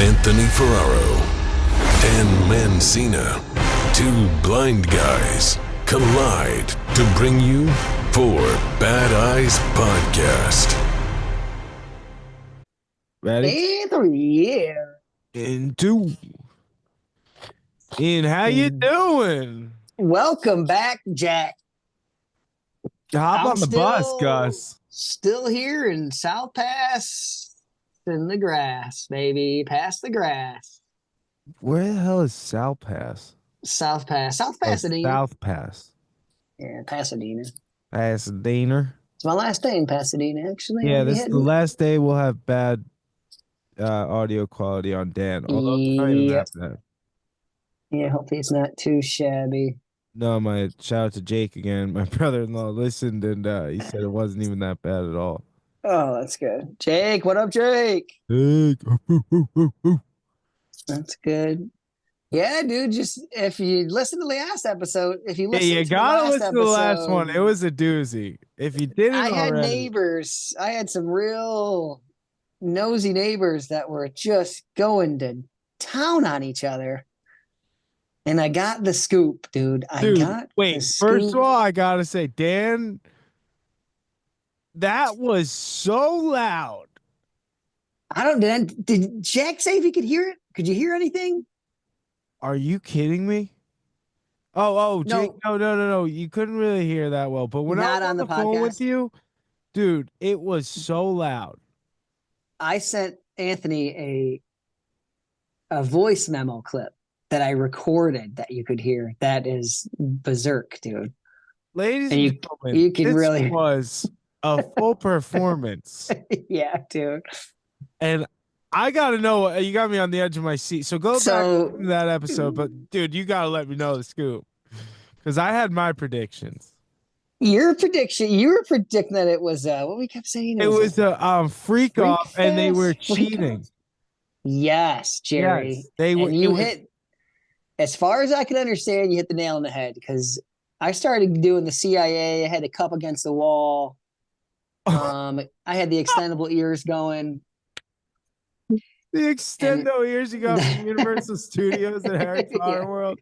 Anthony Ferraro and Mancina. Two blind guys collide to bring you Four Bad Eyes Podcast. Ready? And 3, yeah. And 2. Ian, how you doing? Welcome back, Jack. Hop on the bus, Gus. Still here in South Pass, in the grass, baby. Past the grass. Where the hell is South Pass? South Pass. South Pasadena. South Pass. Yeah, Pasadena. Pasadena. It's my last day in Pasadena, actually. Yeah, this is the last day we'll have bad audio quality on Dan. Although it's not even that bad. Yeah, hopefully it's not too shabby. No, my shout out to Jake again. My brother-in-law listened and he said it wasn't even that bad at all. Oh, that's good. Jake, what up, Jake? Jake. That's good. Yeah, dude, just if you listen to the last episode, you gotta listen to the last one. It was a doozy. If you didn't I had already. neighbors. I had some real nosy neighbors that were just going to town on each other. And I got the scoop, dude. First of all, I gotta say, Dan, that was so loud. Did Jack say if he could hear it? Could you hear anything? Are you kidding me? Oh, Jake, no. You couldn't really hear that well. But when I was on the phone with you, dude, it was so loud. I sent Anthony a voice memo clip that I recorded that you could hear. That is berserk, dude. Ladies and gentlemen, you can really was a full performance. Yeah, dude. And I gotta know. You got me on the edge of my seat. So go back to that episode. But dude, you gotta let me know the scoop because I had my predictions. Your prediction. You were predicting that it was what we kept saying. It was a freak off, and they were cheating. Yes, Jerry. Yes, they were. And you hit. As far as I can understand, you hit the nail on the head because I started doing the CIA. I had a cup against the wall. I had the extendable ears going. The extendo ears you got from Universal Studios at Harry Potter World.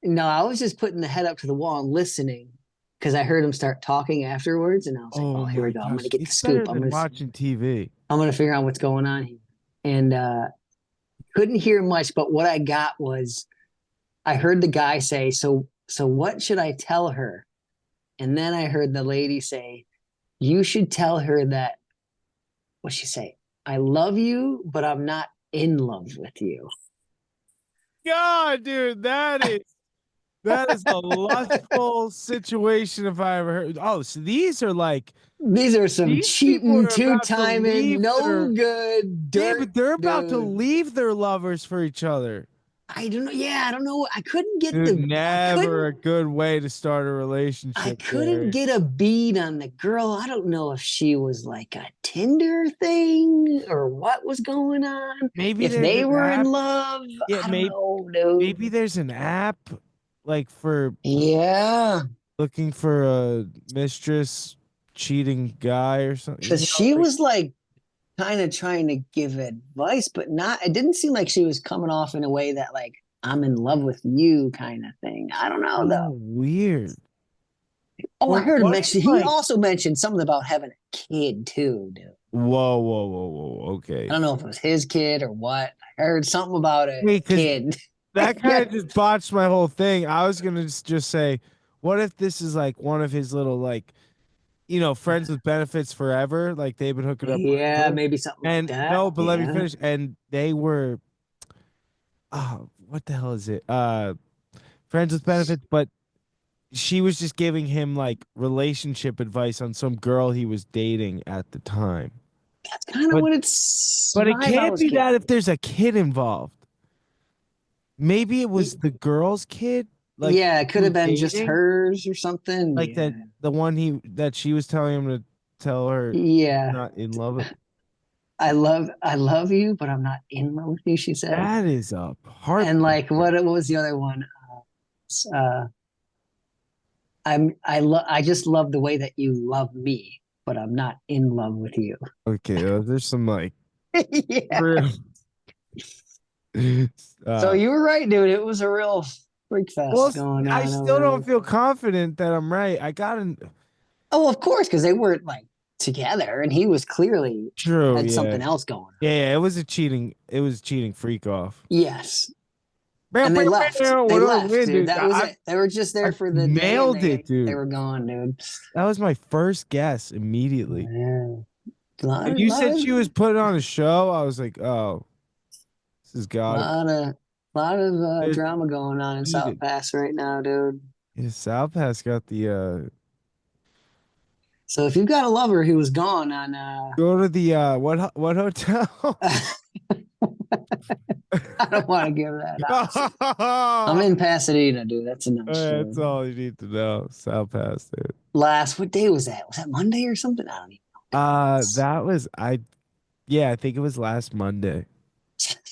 No, I was just putting the head up to the wall and listening because I heard him start talking afterwards, and I was like, "Oh, here we go! I'm gonna get the scoop. I'm watching TV. I'm gonna figure out what's going on here." And couldn't hear much, but what I got was I heard the guy say, "So what should I tell her?" And then I heard the lady say, "You should tell her that." What'd she say? I love you, but I'm not in love with you. God, dude, that is a lustful situation if I ever heard. Oh, so these are some cheating, two-timing, no good dirt. Yeah, but they're about to leave their lovers for each other. I don't know. Yeah, I don't know. I couldn't get never a good way to start a relationship. I couldn't get a bead on the girl. I don't know if she was like a Tinder thing or what was going on. Maybe if they were in love. Yeah, I don't know, dude. Maybe there's an app like for looking for a mistress cheating guy or something. Because she was like kind of trying to give advice, but it didn't seem like she was coming off in a way that like I'm in love with you kind of thing. I don't know though. Weird. Oh, I heard him mention. He also mentioned something about having a kid too, dude. Whoa. Okay. I don't know if it was his kid or what. I heard something about a kid. That kind of just botched my whole thing. I was gonna just say, what if this is like one of his little friends with benefits forever? Like they've been hooking up. Yeah, maybe something like that. No, but let me finish. And they were, what the hell is it? Friends with benefits, but she was just giving him like relationship advice on some girl he was dating at the time. That's kind of what it's. But it can't be that if there's a kid involved. Maybe it was the girl's kid. Like, yeah, it could have been just hers or something. Like the one that she was telling him to tell her. Yeah, not in love with. I love you, but I'm not in love with you. She said that is a hard. And like, what was the other one? I just love the way that you love me, but I'm not in love with you. Okay, there's some like yeah. So Uh, you were right, dude. It was a real freak well, fest going I on still over don't there. feel confident that I'm right. I got to Oh, of course, because they weren't like together, and he was clearly True, had yeah. something else going on. Yeah, it was a cheating freak off. Yes, Bam, and they bam, left. bam. They What a left, win, dude. dude. That was it. They were just I there for the day, and nailed it, they dude. were gone, dude. That was my first guess immediately. Yeah, When you lot said of, she was putting on a show, I was like, oh, this has got to be lot of, lot of it's drama going on in South heated. Pass right now, dude. Yeah, South Pass got the So if you've got a lover who was gone on, go to the what hotel? I don't want to give that out. I'm That's in Pasadena, dude. That's enough, dude. all you need to know. South Pass, dude. What day was that? Was that Monday or something? I don't even That was yeah, I think it was last Monday.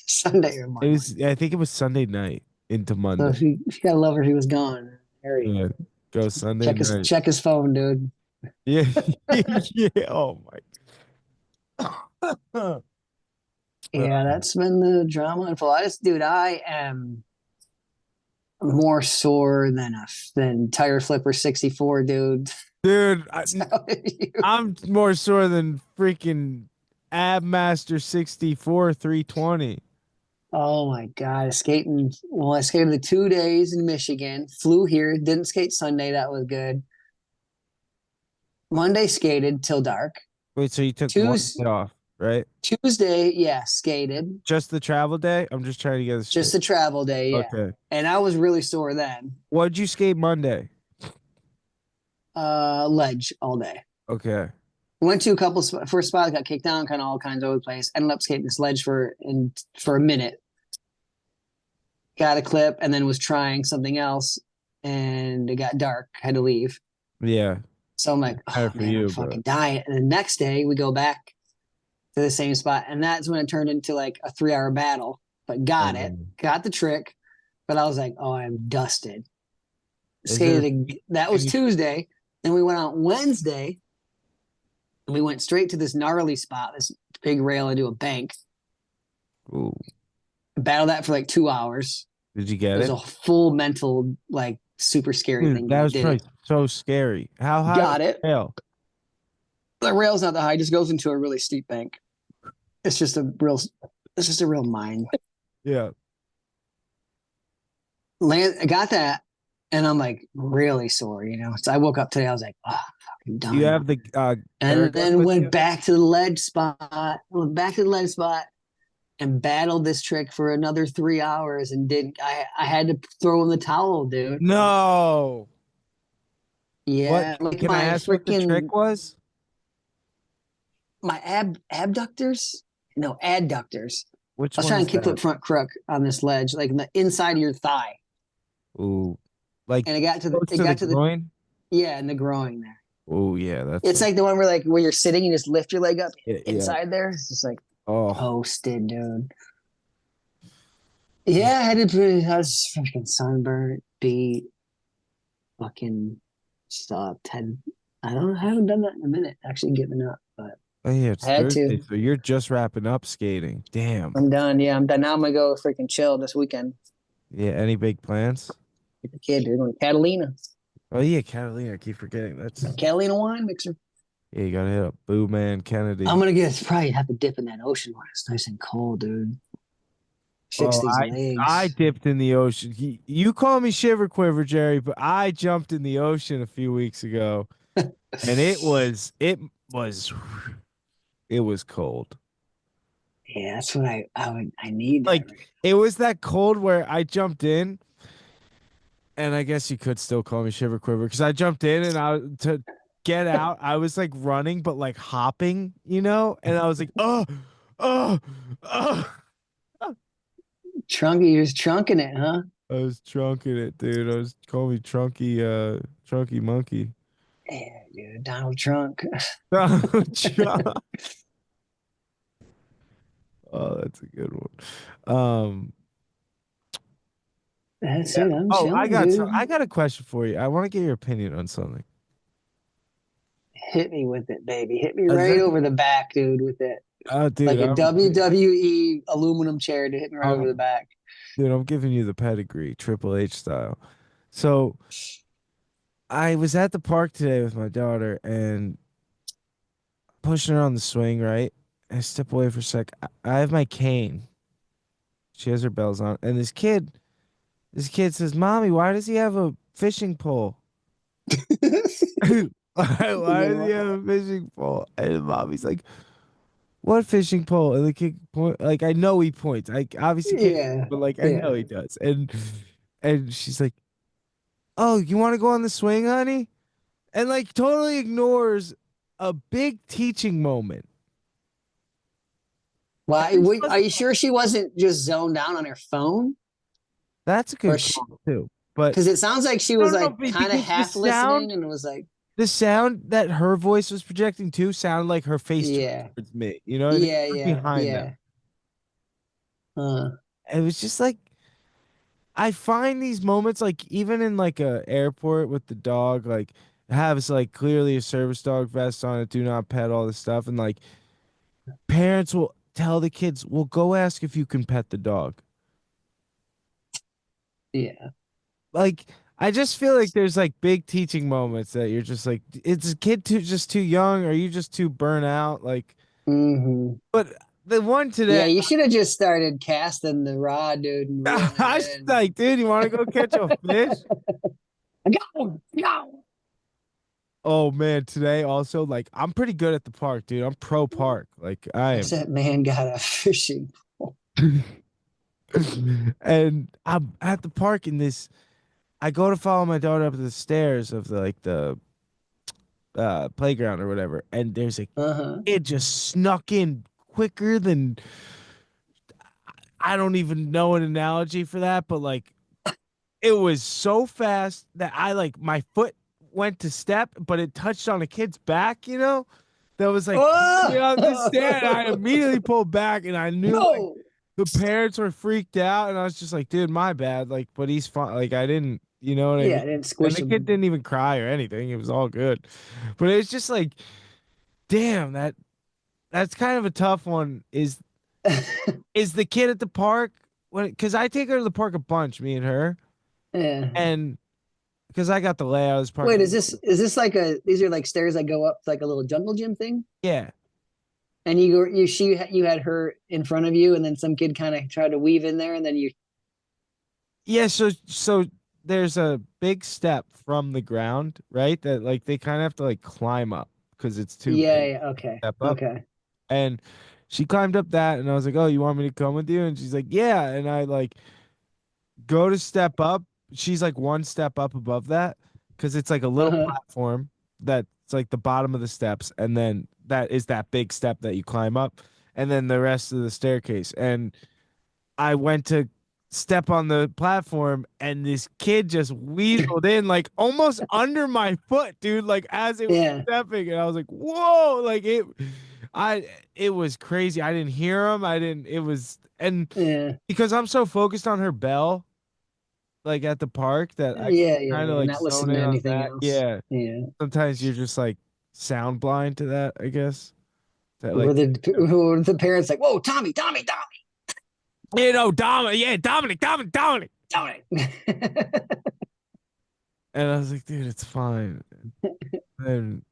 Sunday or It Monday. was I think it was Sunday night into So Monday. if you got a lover who was gone, hurry. Yeah. Go Sunday night. Check his phone, dude. Yeah. Yeah. Oh my. Yeah, that's been the drama and full. Dude, I am more sore than tire flipper 64, dude. Dude, You- I'm more sore than freaking Abmaster 64 320. oh my God, skating. Well, I skated the 2 days in Michigan, flew here, didn't skate Sunday. That was good. Monday skated till dark. Wait, so you took one Tuesday, day off, right? Tuesday, yeah, skated. Just the travel day? I'm just trying to get this Just straight. a travel day, yeah. Okay. And I was really sore then. What'd you skate Monday? Ledge all day. Okay. Went to a couple first spot, got kicked down, kind of all kinds of over the place. Ended up skating this ledge for a minute. Got a clip and then was trying something else, and it got dark. Had to leave. Yeah. So I'm like, Better oh for man, you, I'm but fucking dying. And the next day we go back to the same spot, and that's when it turned into like a 3 hour battle. But got it, got the trick. But I was like, oh, I'm dusted. Is there Skated. That was any- Tuesday. Then we went out Wednesday. And we went straight to this gnarly spot, this big rail into a bank. Ooh. Battled that for like 2 hours. Did you It get was it? a full mental, like super scary Dude, thing. that I was did probably it. so scary. How high Got was it. the rail? The rail's not that high; it just goes into a really steep bank. It's just a real. It's just a real mine. Yeah. I got that, and I'm like really sore, you know. So I woke up today. I was like, oh, fucking done. You have the and air gun then with went you? back to the ledge spot. Went back to the ledge spot and battled this trick for another 3 hours and didn't. I had to throw in the towel, dude. No. What Yeah, like can I my ask what the trick was? my abductors, no adductors. Which I was one trying is to kickflip that? front crook on this ledge, like in the inside of your thigh, Ooh. Like and it got to close to the the groin? yeah, in the groin there. Oh yeah, that's It's like the one where you're sitting, you just lift your leg up yeah. inside there. It's just like Oh, toasted, dude. Yeah, I was fucking sunburnt, beat, fucking stopped. I haven't done that in a minute. Actually, giving up, but oh yeah, it's I had Thursday, to. so you're just wrapping up skating. Damn. I'm done. Yeah, I'm done. Now I'm gonna go freaking chill this weekend. Yeah, any big plans? Get the kid, dude. Going to Catalina. Oh yeah, Catalina. I keep forgetting. That's Catalina wine mixer. yeah, you gotta hit up Boo Man Kennedy. I'm gonna probably have to dip in that ocean when it's nice and cold, dude. Fix Oh, these I legs. dipped in the ocean. You call me shiver quiver, Jerry, but I jumped in the ocean a few weeks ago, and was it was cold. Yeah, that's what I need. That Like right it was that cold where I jumped in, and I guess you could still call me shiver quiver because I jumped in and to get out, I was like running but like hopping, and I was like, oh, oh. Trunky, you're just trunking it, huh? I was trunking it, dude. I was calling me Trunky Monkey. Yeah, dude, Donald Trunk. Trunk. Oh, that's a good one. That's Yeah. it. I'm Oh, chilling, dude. I got a question for you. I want to get your opinion on something. Hit me with it, baby. Hit me Is right there- over the back, dude, with it. Oh, Like dude, a WWE aluminum chair to hit me right over I'm, the back. I'm giving you the pedigree, Triple H style. So I was at the park today with my daughter and pushing her on the swing, right? I step away for a sec. I have my cane. She has her bells on, and this kid says, "Mommy, why does he have a fishing pole? why, You why know does he what? have a fishing pole?" And mommy's like, "What fishing pole?" And the kid point, like I know he points. I obviously can't, Yeah, but like I know yeah. he does. And she's like, "Oh, you want to go on the swing, honey?" And like totally ignores a big teaching moment. And Why? this Are wasn't you sure she wasn't just zoned down on her phone, That's a or good she? call too. But Because it sounds like she no, was no, no, like kind of because the half listening sound, and was like, the sound that her voice was projecting too sounded like her face turned yeah, towards me. You know what I mean? yeah, We're yeah, behind them. yeah. Uh, It was just like I find these moments like even in like a airport with the dog, like it has like clearly a service dog vest on it, do not pet, all this stuff, and like parents will tell the kids, "Well, go ask if you can pet the dog." yeah. Like I just feel like there's like big teaching moments that you're just like, it's a kid too just too young? Are you just too burnt out? Like, Hmm. but the one today, Yeah, you should have just started casting the rod, dude, and reeling I it was in. like, dude, you want to go catch a fish? Go, go. Oh man, today also like I'm pretty good at the park, dude. I'm pro park. Like I What's am. that man got a fishing pole? And I'm at the park in this. I go to follow my daughter up the stairs of the playground or whatever, and there's a Uh-huh. kid just snuck in quicker than I don't even know an analogy for that, but like it was so fast that I like my foot went to step, but it touched on a kid's back, that was like coming up the stair. And I Oh, immediately pulled back and I knew like no. the parents were freaked out and I was just like, dude, my bad. Like, but he's fine. Like I didn't, you know what I Yeah, mean? I didn't And squish the kid him. didn't even cry or anything. It was all good. But it's just like, damn, that's kind of a tough one. Is the kid at the park when because I take her to the park a bunch, me and her, Yeah. and because I got the layout as park. Wait, is this like these are like stairs that go up to like a little jungle gym thing? Yeah, And you had her in front of you, and then some kid kind of tried to weave in there, and then you. yeah. So there's a big step from the ground, right? That like they kind of have to like climb up because it's too Yeah, big yeah, okay, to step up. okay. And she climbed up that, and I was like, "Oh, you want me to come with you?" And she's like, "Yeah." And I like go to step up. She's like one step up above that because it's like a little Uh-huh. platform that's like the bottom of the steps, and then that is that big step that you climb up, and then the rest of the staircase. And I went to step on the platform, and this kid just weaseled in like almost under my foot, dude, like as it was Yeah, stepping, and I was like, "Whoa!" Like I, it was crazy. I didn't hear him. I didn't. It was and yeah, because I'm so focused on her bell like at the park that I yeah, yeah, kind of yeah. like Not zone listening to in on anything that. else. Yeah. Yeah. Sometimes you're just like sound blind to that, I guess. That Were like the parents like, whoa, Tommy, Tommy, Tommy, Dominic, yeah, Dominic. Tommy? And I was like, dude, it's fine. And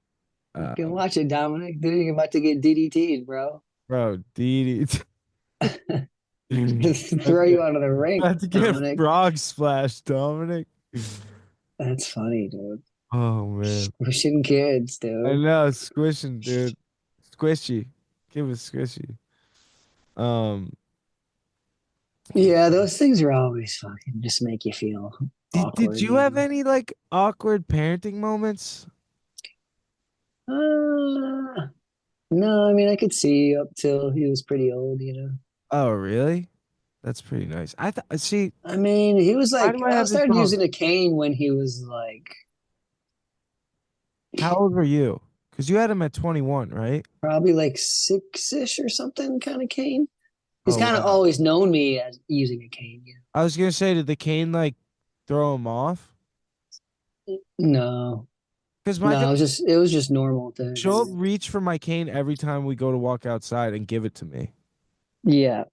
You uh can watch it, Dominic. Dude, you're about to get DDT'd, bro. bro, Dee Dee Just about throw to you get, onto the rink, about to get Dominic. frog splashed, Dominic. That's funny, dude. Oh man. Pushing kids, I dude. know, squishing, dude. Squishy. Kid was squishy. Um Yeah, those things are always fucking just make you feel did awkward, you you have know. any like awkward parenting moments? Uh, no, I mean I could see up till he was pretty old, you know. Oh, really? That's pretty nice. I thought, see, I mean, he was why like do I I have this started thought? using a cane when he was like How old were you? Because you had him at 21, right? probably like six-ish or something kind of cane. He's Oh, kind of wow. always known me as using a cane, you I was gonna say, did the cane like throw him off? know. No. Because my No, dad, it was just normal to she'll him. reach for my cane every time we go to walk outside and give it to me. Yeah,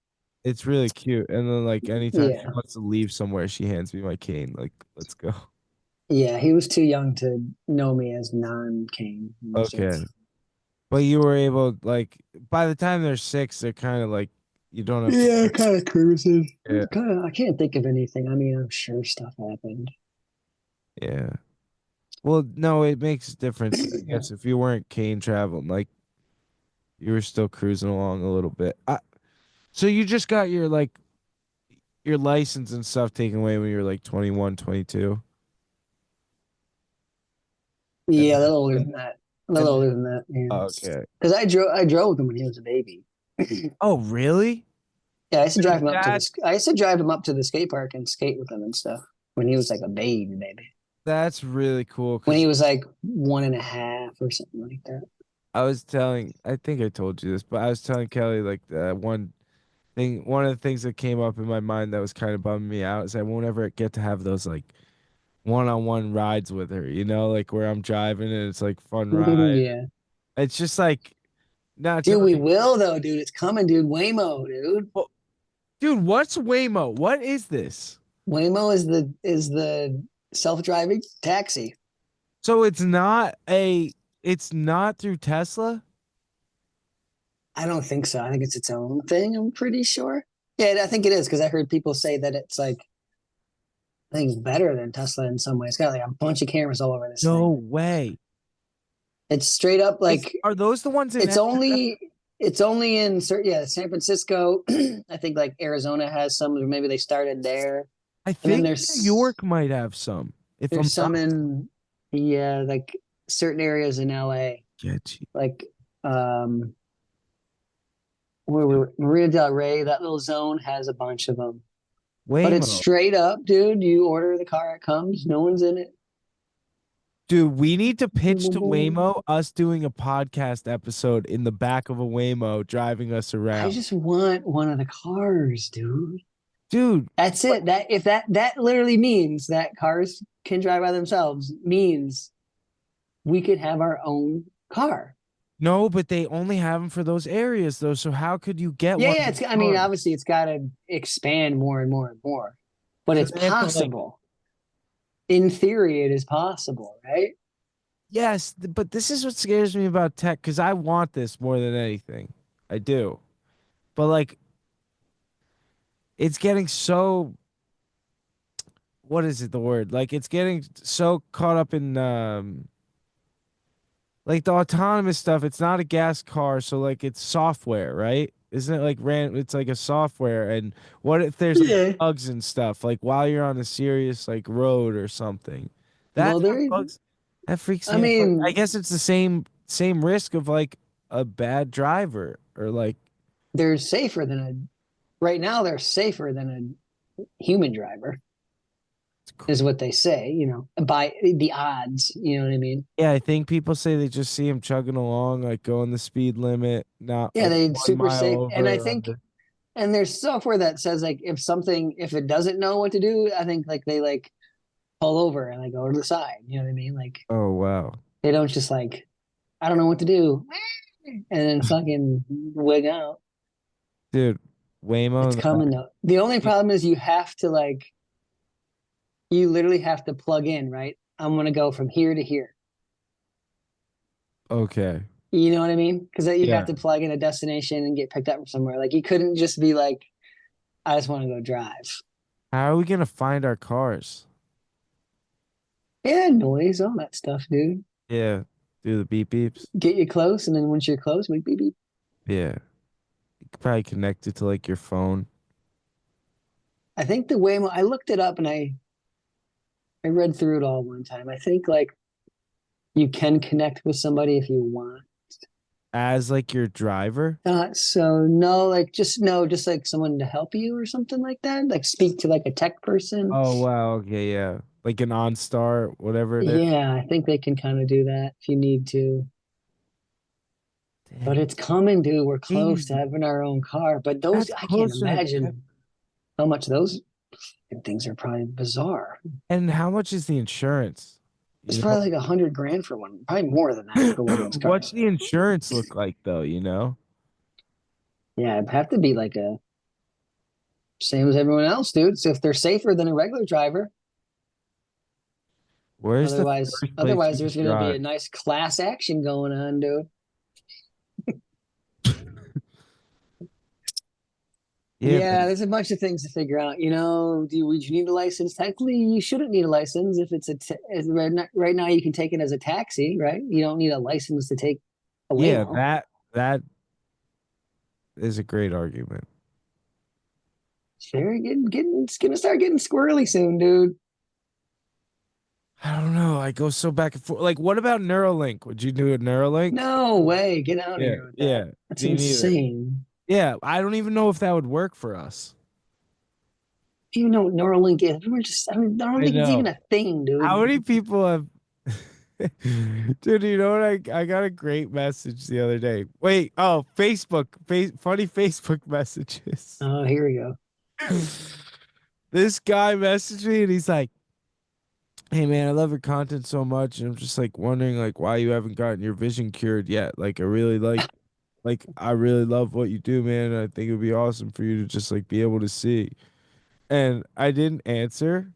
It's really cute. And then like anytime she yeah, wants to leave somewhere, she hands me my cane. Like, let's go. yeah. He was too young to know me as non-cane. So. Okay. But you were able, like, by the time they're 6, they're kind of like, you don't have to. Yeah, kind of cruises. Yeah. Kind of, I can't think of anything. I mean, I'm sure stuff happened. Yeah. Well, no, it makes a difference. I guess if you weren't cane traveling, like, you were still cruising along a little bit. So you just got your, like, your license and stuff taken away when you were like 21, 22. And Yeah, a little older then, than that. A little and then, older than that. Yeah, okay. because I drove him when he was a baby. Oh, really? Yeah, I used to drive him up to That this. I used to drive him up to the skate park and skate with him and stuff when he was like a baby. that's really cool When because he was like 1.5 or something like that. I think I told you this, but I was telling Kelly like one of the things that came up in my mind that was kind of bumming me out is I won't ever get to have those like one-on-one rides with her, like where I'm driving and it's like fun ride. Yeah, It's just like not to dude, we like, will though, dude. It's coming, dude. Waymo, dude. well, dude, what's Waymo? What is this? Waymo is the self-driving taxi. So it's not through Tesla? I don't think so. I think it's its own thing. I'm pretty sure. Yeah, I think it is because I heard people say that it's like I think it's better than Tesla in some ways. It's got like a bunch of cameras all over this No thing. way. It's straight up like Are those the ones in it's only it's only in yeah, San Francisco. I think like Arizona has some, or maybe they started there. I And then think New York might have some, if I'm there's some not in yeah, like certain areas in LA. sketchy. Like where we're Maria del Rey, that little zone has a bunch of them. But it's Waymo. straight up, dude. You order the car, it comes, no one's in it. Dude, we need to Boom, pitch boom, to boom. Waymo us doing a podcast episode in the back of a Waymo driving us I around. just want one of the cars, dude. Dude, That's but it. That if that literally means that cars can drive by themselves, means we could have our own car. no, but they only have them for those areas though. So how could you get Yeah, one of yeah. those I mean, cars? obviously, it's got to expand more and more and more, but So it's they have to like, possible. In theory, it is possible, right? yes, but this is what scares me about tech because I want this more than anything. I do. But like it's getting so, what is it the word? Like it's getting so caught up in like the autonomous stuff. It's not a gas car, so like it's software, right? Isn't it like it's like a software, and what if there's like Yeah. bugs and stuff like while you're on a serious like road or something? Well, That bugs, that freaks I me out. But I mean, guess it's the same risk of like a bad driver or like they're safer than a, right now, they're safer than a human driver, it's cr- is what they say, by the odds, you know what I mean? yeah, I think people say they just see him chugging along, like going the speed limit, not Yeah, like they one super mile safe. And I over or think, under. and there's software that says like if it doesn't know what to do, I think like they like pull over and like go to the side. You know what I mean? Like Oh wow, they don't just like, I don't know what to do. And then fucking wig out. dude, It's Waymo. coming though. The only problem is you have to like, you literally have to plug in, right? I'm gonna go from here to here. Okay, You know what I mean? Because you have yeah. to plug in a destination and get picked up from somewhere. Like you couldn't just be like, I just want to go drive. How are we gonna find our cars? Yeah, noise, all that stuff, dude. Yeah, do the beep beeps. Get you close, and then once you're close, beep beep beep. Yeah, you could probably connect it to like your phone. I think the Waymo. I looked it up and I read through it all one time. I think like you can connect with somebody if you want. As like your driver. So no, like just no, just like someone to help you or something like that. Like speak to like a tech person. Oh wow, okay, yeah, like an OnStar, whatever it is. Yeah, I think they can kind of do that if you need to. But Dang, it's coming, dude. We're close to crazy. having our own car. But those, That's I can't closer than. imagine how much those things are probably bizarre. And how much is the insurance? It's You probably like 100 grand for one, probably more than that for one of know, those what's cars. the insurance look like though? You know, Yeah, it'd have to be like a same as everyone else, dude. So if they're safer than a regular driver, where's the otherwise, first place otherwise you there's could going to be drive? a nice class action going on, dude. Yeah, Yeah, man. there's a bunch of things to figure out. Would you need a license? Technically, you shouldn't need a license if it's right now you can take it as a taxi, right? You don't need a license to take a Yeah, Waymo. that is a great argument. Sure, it's gonna start getting squirrely soon, dude. I don't know. I go so back and forth. Like, what about Neuralink? Would you do a Neuralink? No way, get out of Yeah, here with that. yeah. That's Me neither. insane. Yeah, I don't even know if that would work for us. Do you know what Neuralink is? I don't I think it's even know. a thing, How dude. many people have Dude, you know what? I got a great message the other day. Wait, oh, funny Facebook messages. Oh, here we go. This guy messaged me and he's like, "Hey man, I love your content so much, and I'm just like wondering like why you haven't gotten your vision cured yet. Like I really love what you do, man. And I think it would be awesome for you to just like be able to see." And I didn't answer.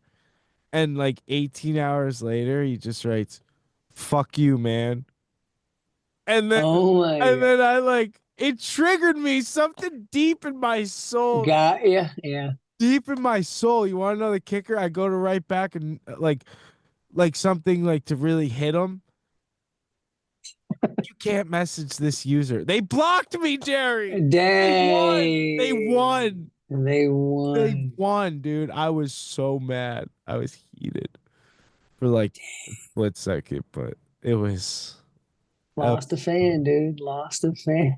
And like 18 hours later, he just writes, "Fuck you, man." And then Oh my and God. then I like it triggered me something deep in my soul. Got yeah. Deep in my soul. You want to know the kicker? I go to write back and like something like to really hit him. You can't message this user. They blocked me, Jerry. They won. They Dang. won. They They won. won, dude. I was so mad. I was heated for like a split second, but it was, uh, Lost a fan, dude. Lost a fan.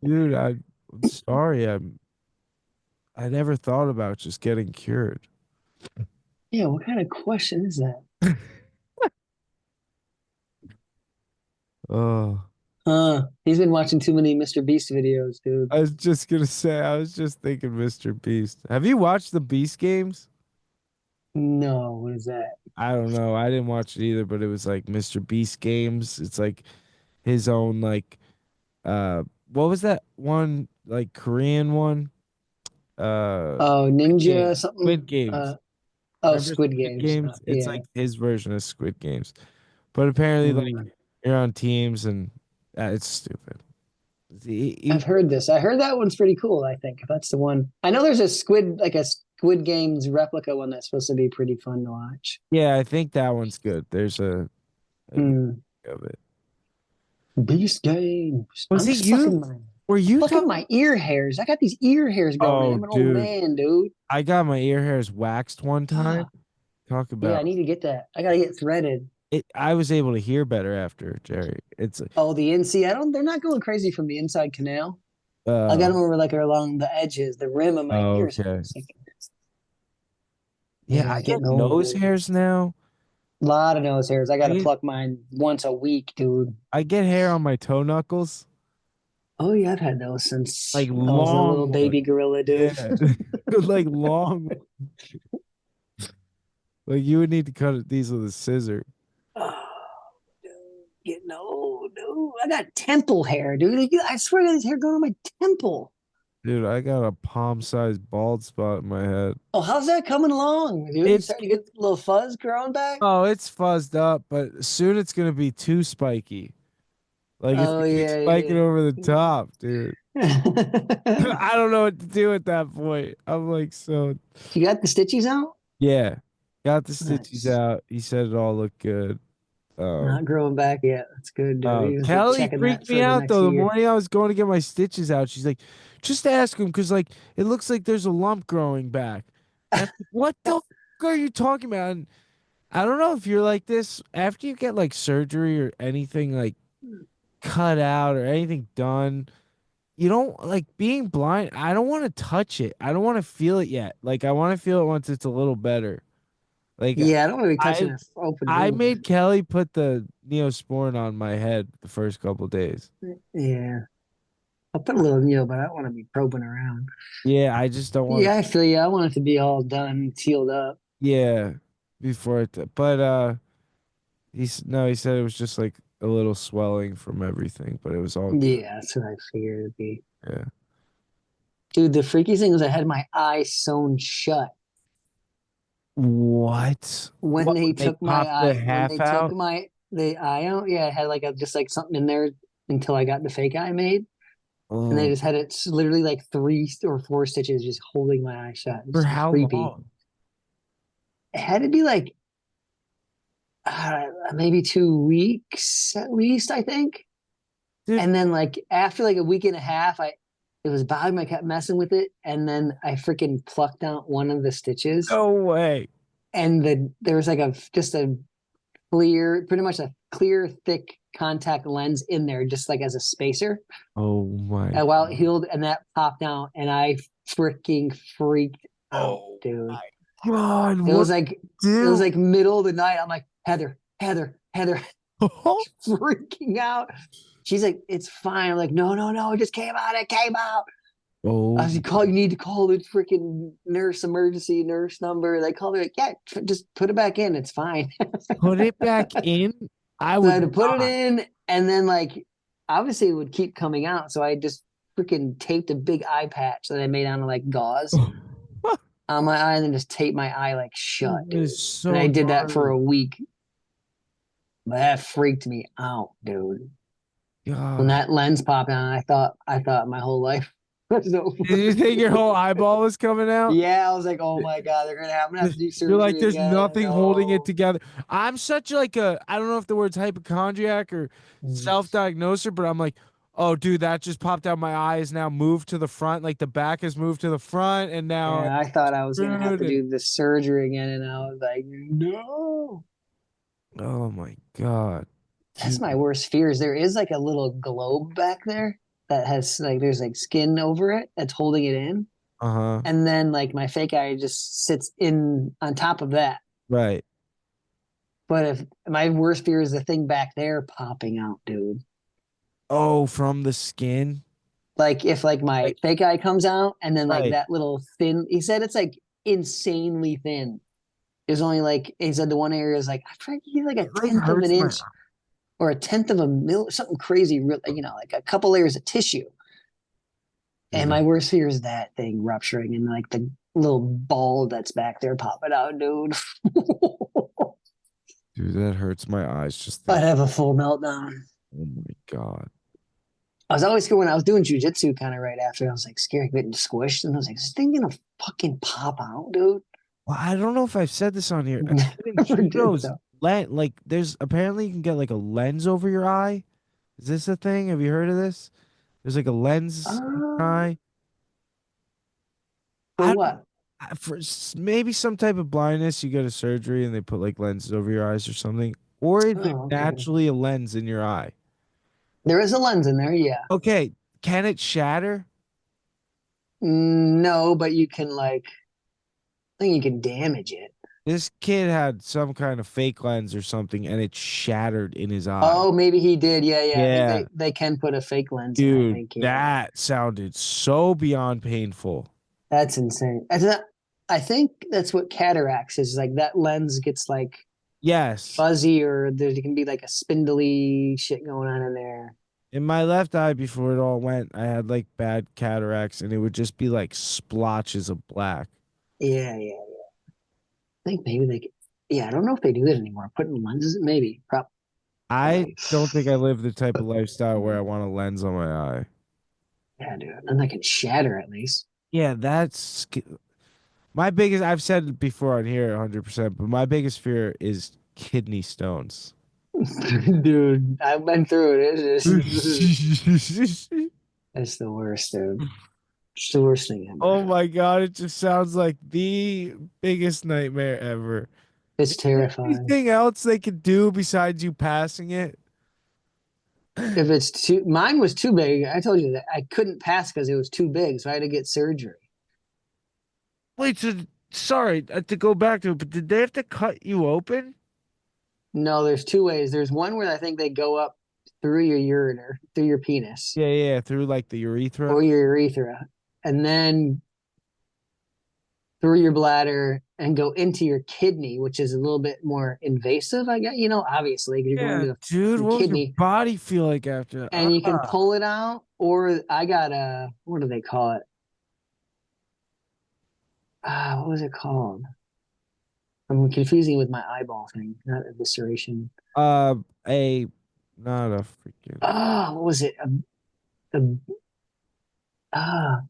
dude. I'm sorry. I never thought about just getting cured. Yeah, what kind of question is that? Oh, He's been watching too many Mr. Beast videos, dude. I was just gonna say. I was just thinking, Mr. Beast. Have you watched the Beast games? No, what is that? I don't know. I didn't watch it either, but it was like Mr. Beast games. It's like his own like what was that one like Korean one? Oh, Squid Ninja Games. something. Squid Games. Oh, Remember Squid Squid Games. Games? It's Yeah. like his version of Squid Games. But apparently like Mm. you're on teams and it's stupid. I've heard this. I heard that one's pretty cool, I think. If that's the one. I know there's a Squid Games replica one that's supposed to be pretty fun to watch. Yeah, I think that one's good. There's a video Hmm. of it. Beast Games. Was I'm it just you? Were you fucking talking? my ear hairs. I got these ear hairs growing in. Oh, I'm an old dude. man, dude. I got my ear hairs waxed one time. Talk Yeah, I about need to get that. I gotta get threaded. it. I was able to hear better after, Jerry. It's Oh, the NC. I don't. They're not going crazy from the inside canal. I got uh them over like along the edges, the rim of my ears. okay. It's like, Yeah, yeah, I get getting old, nose dude. hairs now. A lot of nose hairs. I I gotta get pluck mine once a week, dude. I get hair on my toe knuckles, Oh yeah, I've had those since like I was a long little ones. baby gorilla, dude. Yeah, like long. Like you would need to cut these with a scissor. Oh, dude, getting old, dude. I got temple hair, dude. I swear, I got this hair going on my temple. Dude, I got a palm-sized bald spot in my head. Oh, how's that coming along, dude? You It's starting to get a little fuzz growing back? oh, it's fuzzed up, but soon it's gonna be too spiky. Like it's Oh gonna be yeah, spiking over the yeah. top, dude. Yeah. I don't know what to do at that point. I'm like, so You got the stitchies out? yeah. Got the stitches Nice. out. He said it all looked good. Not growing back yet. That's good, dude. You gotta be Kelly checking freaked that me for the out next though. The year. morning I was going to get my stitches out, she's like, just ask him because like it looks like there's a lump growing back. And I'm like, what the f are you talking about? And I don't know if you're like this after you get like surgery or anything like cut out or anything done. You don't like being blind. I don't want to touch it. I don't want to feel it yet. Like I want to feel it once it's a little better. Like Yeah, I don't want to be touching I an open I wound. made Kelly put the Neosporin on my head the first couple days. Yeah. I'll put a little needle, but I don't want to be probing around. Yeah, I just don't want Yeah, to. I feel you. I want it to be all done, sealed up. Yeah, before it. But He said it was just like a little swelling from everything, but it was all good. Yeah, that's what I figured it'd be. Yeah. Dude, the freakiest thing was I had my eye sewn shut What? when What? they They took my popped the eye. When half they took out? the eye out, yeah, it had like a just like something in there until I got the fake eye made, and they Oh, just had it literally like 3 or 4 stitches just holding my eye shut. for It's how creepy. long? It had to be like maybe 2 weeks at least, I think. Dude, And then like after like a week and a half, I it was bothering me. I kept messing with it, and then I freaking plucked out one of the stitches, no way. and there was like a just a clear, pretty much a clear, thick contact lens in there, just like as a spacer. Oh my And while it God. healed, and that popped out, and I freaking freaked out, Oh dude. my God. It What was like it was do? like middle of the night. I'm like, Heather, Heather, Heather, freaking out. She's like, it's fine. I'm like, no, no, no, it just came out. It came out. I Oh, was like, you need to call the freaking emergency nurse number. They called me like, yeah, just put it back in. It's fine. put it back in? I So I had would to put it not. in, and then like obviously it would keep coming out. So I just freaking taped a big eye patch that I made out of like gauze on my eye, and then just taped my eye like shut, That is dude. And I so did that for gnarly. a week. But that freaked me out, dude. When God. that lens popped on, I thought my whole life was Did you over. think your whole eyeball was coming out? Yeah, I was like, oh my God, I'm gonna have to do You're like, surgery there's again. nothing holding it No. together. I'm such like I don't know if the word's hypochondriac or Mm. self-diagnoser, but I'm like, oh, dude, that just popped out. My eye is now moved to the front, like the back has moved to the front, and now I'm Yeah, I thought I was gonna have screwed. to And do the surgery again, and I was like, no. oh my God, That's dude. my worst fear. Is there is like a little globe back there that has like there's like skin over it that's holding it in, Uh-huh. and then like my fake eye just sits in on top of that. Right. But if my worst fear is the thing back there popping out, dude. Oh, from the skin. Like if like my Like, fake eye comes out and then like right. that little thin, he said it's like insanely thin. There's only like he said the one area is like I forget like a It like tenth of an hurts my. inch or a tenth of a mil, something crazy, like a couple layers of tissue. Dude, And my worst fear is that thing rupturing and like the little ball that's back there popping out, dude. dude, that hurts my eyes just I'd think. have a full meltdown. Oh my God. I was always scared when I was doing jujitsu kind of right after. I was like scared of getting squished. And I was like, is this thing gonna fucking pop out, dude? Well, I don't know if I've said this on here. In Never did judo's though. like there's apparently you can get like a lens over your eye. Is this a thing? Have you heard of this? There's like a lens in your Uh, eye. for I don't what? maybe some type of blindness, you go to surgery and they put like lenses over your eyes or something. Or is there Oh, okay. naturally a lens in your eye? There is a lens in there, yeah. Okay, can it shatter? No, but you can like, I think you can damage it. This kid had some kind of fake lens or something and it shattered in his eye. Oh, maybe he did. Yeah, yeah. I think Yeah, they can put a fake lens in, I dude, think, yeah. that sounded so beyond painful. That's insane. I think that's what cataracts is like that lens gets like Yes. fuzzy or there can be like a spindly shit going on in there. In my left eye before it all went, I had like bad cataracts and it would just be like splotches of black. Yeah, yeah. I think maybe yeah, I don't know if they do that anymore. Putting lenses, maybe, I probably. don't think I live the type of lifestyle where I want a lens on my eye. Yeah, dude. And that can shatter at least. Yeah, my biggest, I've said it before on here 100%, but my biggest fear is kidney stones. Dude, I've been through it. Oh It's the worst, dude. It's the worst thing ever. my God, it just sounds like the biggest nightmare ever. It's Is there terrifying. anything else they could do besides you passing it? If it's too, mine was too big. I told you that I couldn't pass because it was too big, so I had to get surgery. Wait, so sorry to go back to it, but did they have to cut you open? No, there's two ways. There's one where I think they go up through your ureter, through your penis Yeah, yeah, through like the urethra. or your urethra, and then through your bladder and go into your kidney, which is a little bit more invasive, I guess, obviously, 'cause you're going Yeah, into dude. the What was your kidney body feel like after that? and you can pull it out, or I got what do they call it? What was it called? I'm confusing with my eyeball thing, not evisceration. Uh, a not a freaking What was it? A, ah,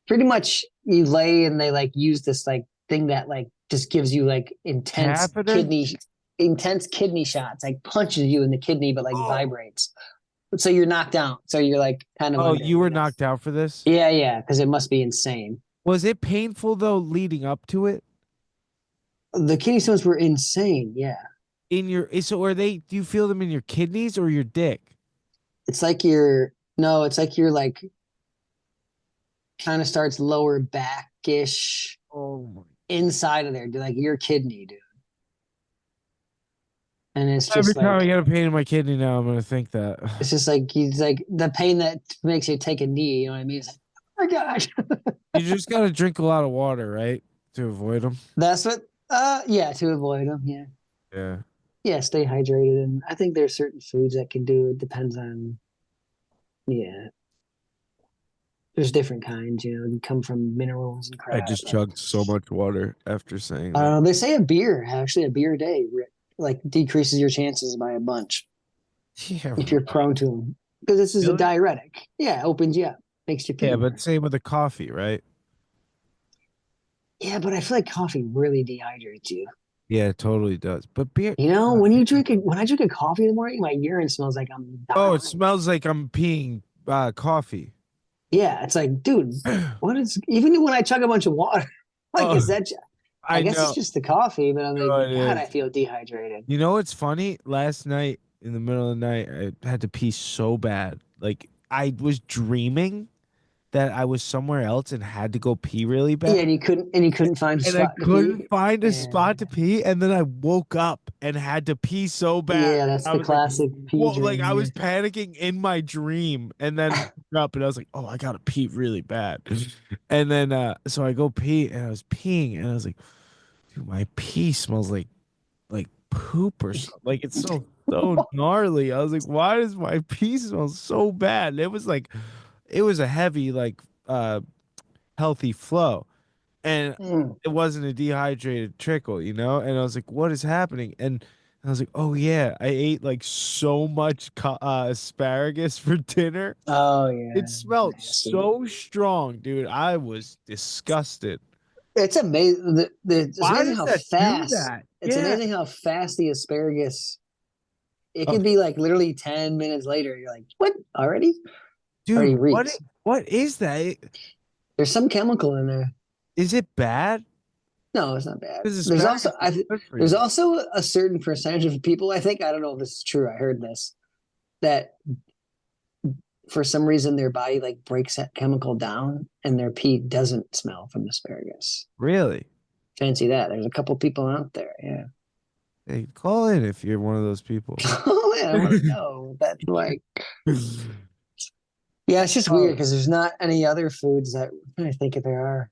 Pretty much you lay and they like use this like thing that like just gives you like catheter. intense kidney shots, like punches you in the kidney, but like Oh, vibrates. So you're knocked out. So you're like kind of oh, under, you were knocked out for this. Yeah, yeah, because it must be insane. Was it painful though, leading up to it? The kidney stones were insane. Yeah. In your so are they? Do you feel them in your kidneys or your dick? It's like you're, no, it's like you're like kind of starts lower back-ish Oh my! inside of there, dude, like your kidney, dude. And Every time I get a pain in my kidney now, I'm gonna think that. it's just like he's like the pain that makes you take a knee. You know what I mean? It's like, oh my gosh. You just gotta drink a lot of water, right, to avoid them. That's what. Yeah, to avoid them. Yeah, Yeah. yeah. Stay hydrated, and I think there's certain foods that can do it. Depends on. Yeah, there's different kinds. They come from minerals and I crap. just chugged so much water after saying that. They say a beer a day, like decreases your chances by a bunch Yeah, if you're prone to them, because this is a really? diuretic. Yeah, it opens you up, makes you pee Yeah, more. but same with the coffee, right? Yeah, but I feel like coffee really dehydrates you. Yeah, it totally does. But beer, When I drink a coffee in the morning, my urine smells like I'm oh, it dying. smells like I'm peeing coffee. Yeah, it's like, dude, what is even when I chug a bunch of water, like Oh, is that I I guess it's know. just the coffee, but I'm like, No, it God, I is. feel dehydrated. You know what's funny? Last night in the middle of the night, I had to pee so bad. Like I was dreaming that I was somewhere else and had to go pee really Yeah, bad. and you couldn't find a And I spot to couldn't pee. find a Yeah. spot to pee, and then I woke up and had to pee so bad. Yeah, that's I the was like, classic pee "Whoa!" Like dream. I was Yeah. panicking in my dream, and then woke up, and I was like, "Oh, I gotta pee really bad." And then, so I go pee, and I was peeing, and I was like, "Dude, my pee smells like poop or something. Like it's so gnarly." I was like, "Why does my pee smell so bad?" And it was a heavy uh healthy flow, and Mm. it wasn't a dehydrated trickle, And I was like, "What is happening?" And I was like, "Oh yeah, I ate like so much asparagus for dinner. Oh yeah, It smelled nasty. so strong, dude. I was disgusted. It's amazing. It's Why amazing does how that do fast. that? It's Yeah. amazing how fast the asparagus. It Oh, could be like literally 10 minutes later. You're like, what already? dude, Already reeks. what is that? There's some chemical in there. Is it bad? No, it's not bad. Because asparagus is good for There's you. also a certain percentage of people. I think I don't know if this is true. I heard this that for some reason their body like breaks that chemical down and their pee doesn't smell from asparagus. Really? Fancy that. There's a couple people out there. Yeah. Hey, call in if you're one of those people. Oh man, I want to know. That's like, yeah, it's just weird Oh, because there's not any other foods that I think if there are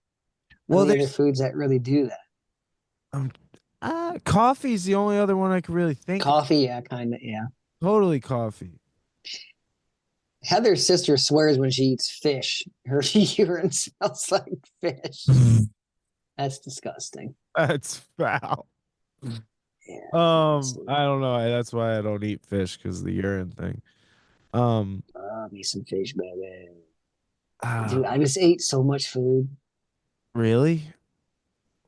well, any other there's foods that really do that. um, coffee's the only other one I could really think of. Coffee, yeah, kind of, yeah. Totally coffee. Heather's sister swears when she eats fish, her urine smells like fish. That's disgusting. That's foul. Yeah, I don't know. That's why I don't eat fish because of the urine thing. Um, me some fish, baby. uh, Dude, I just ate so much food. really?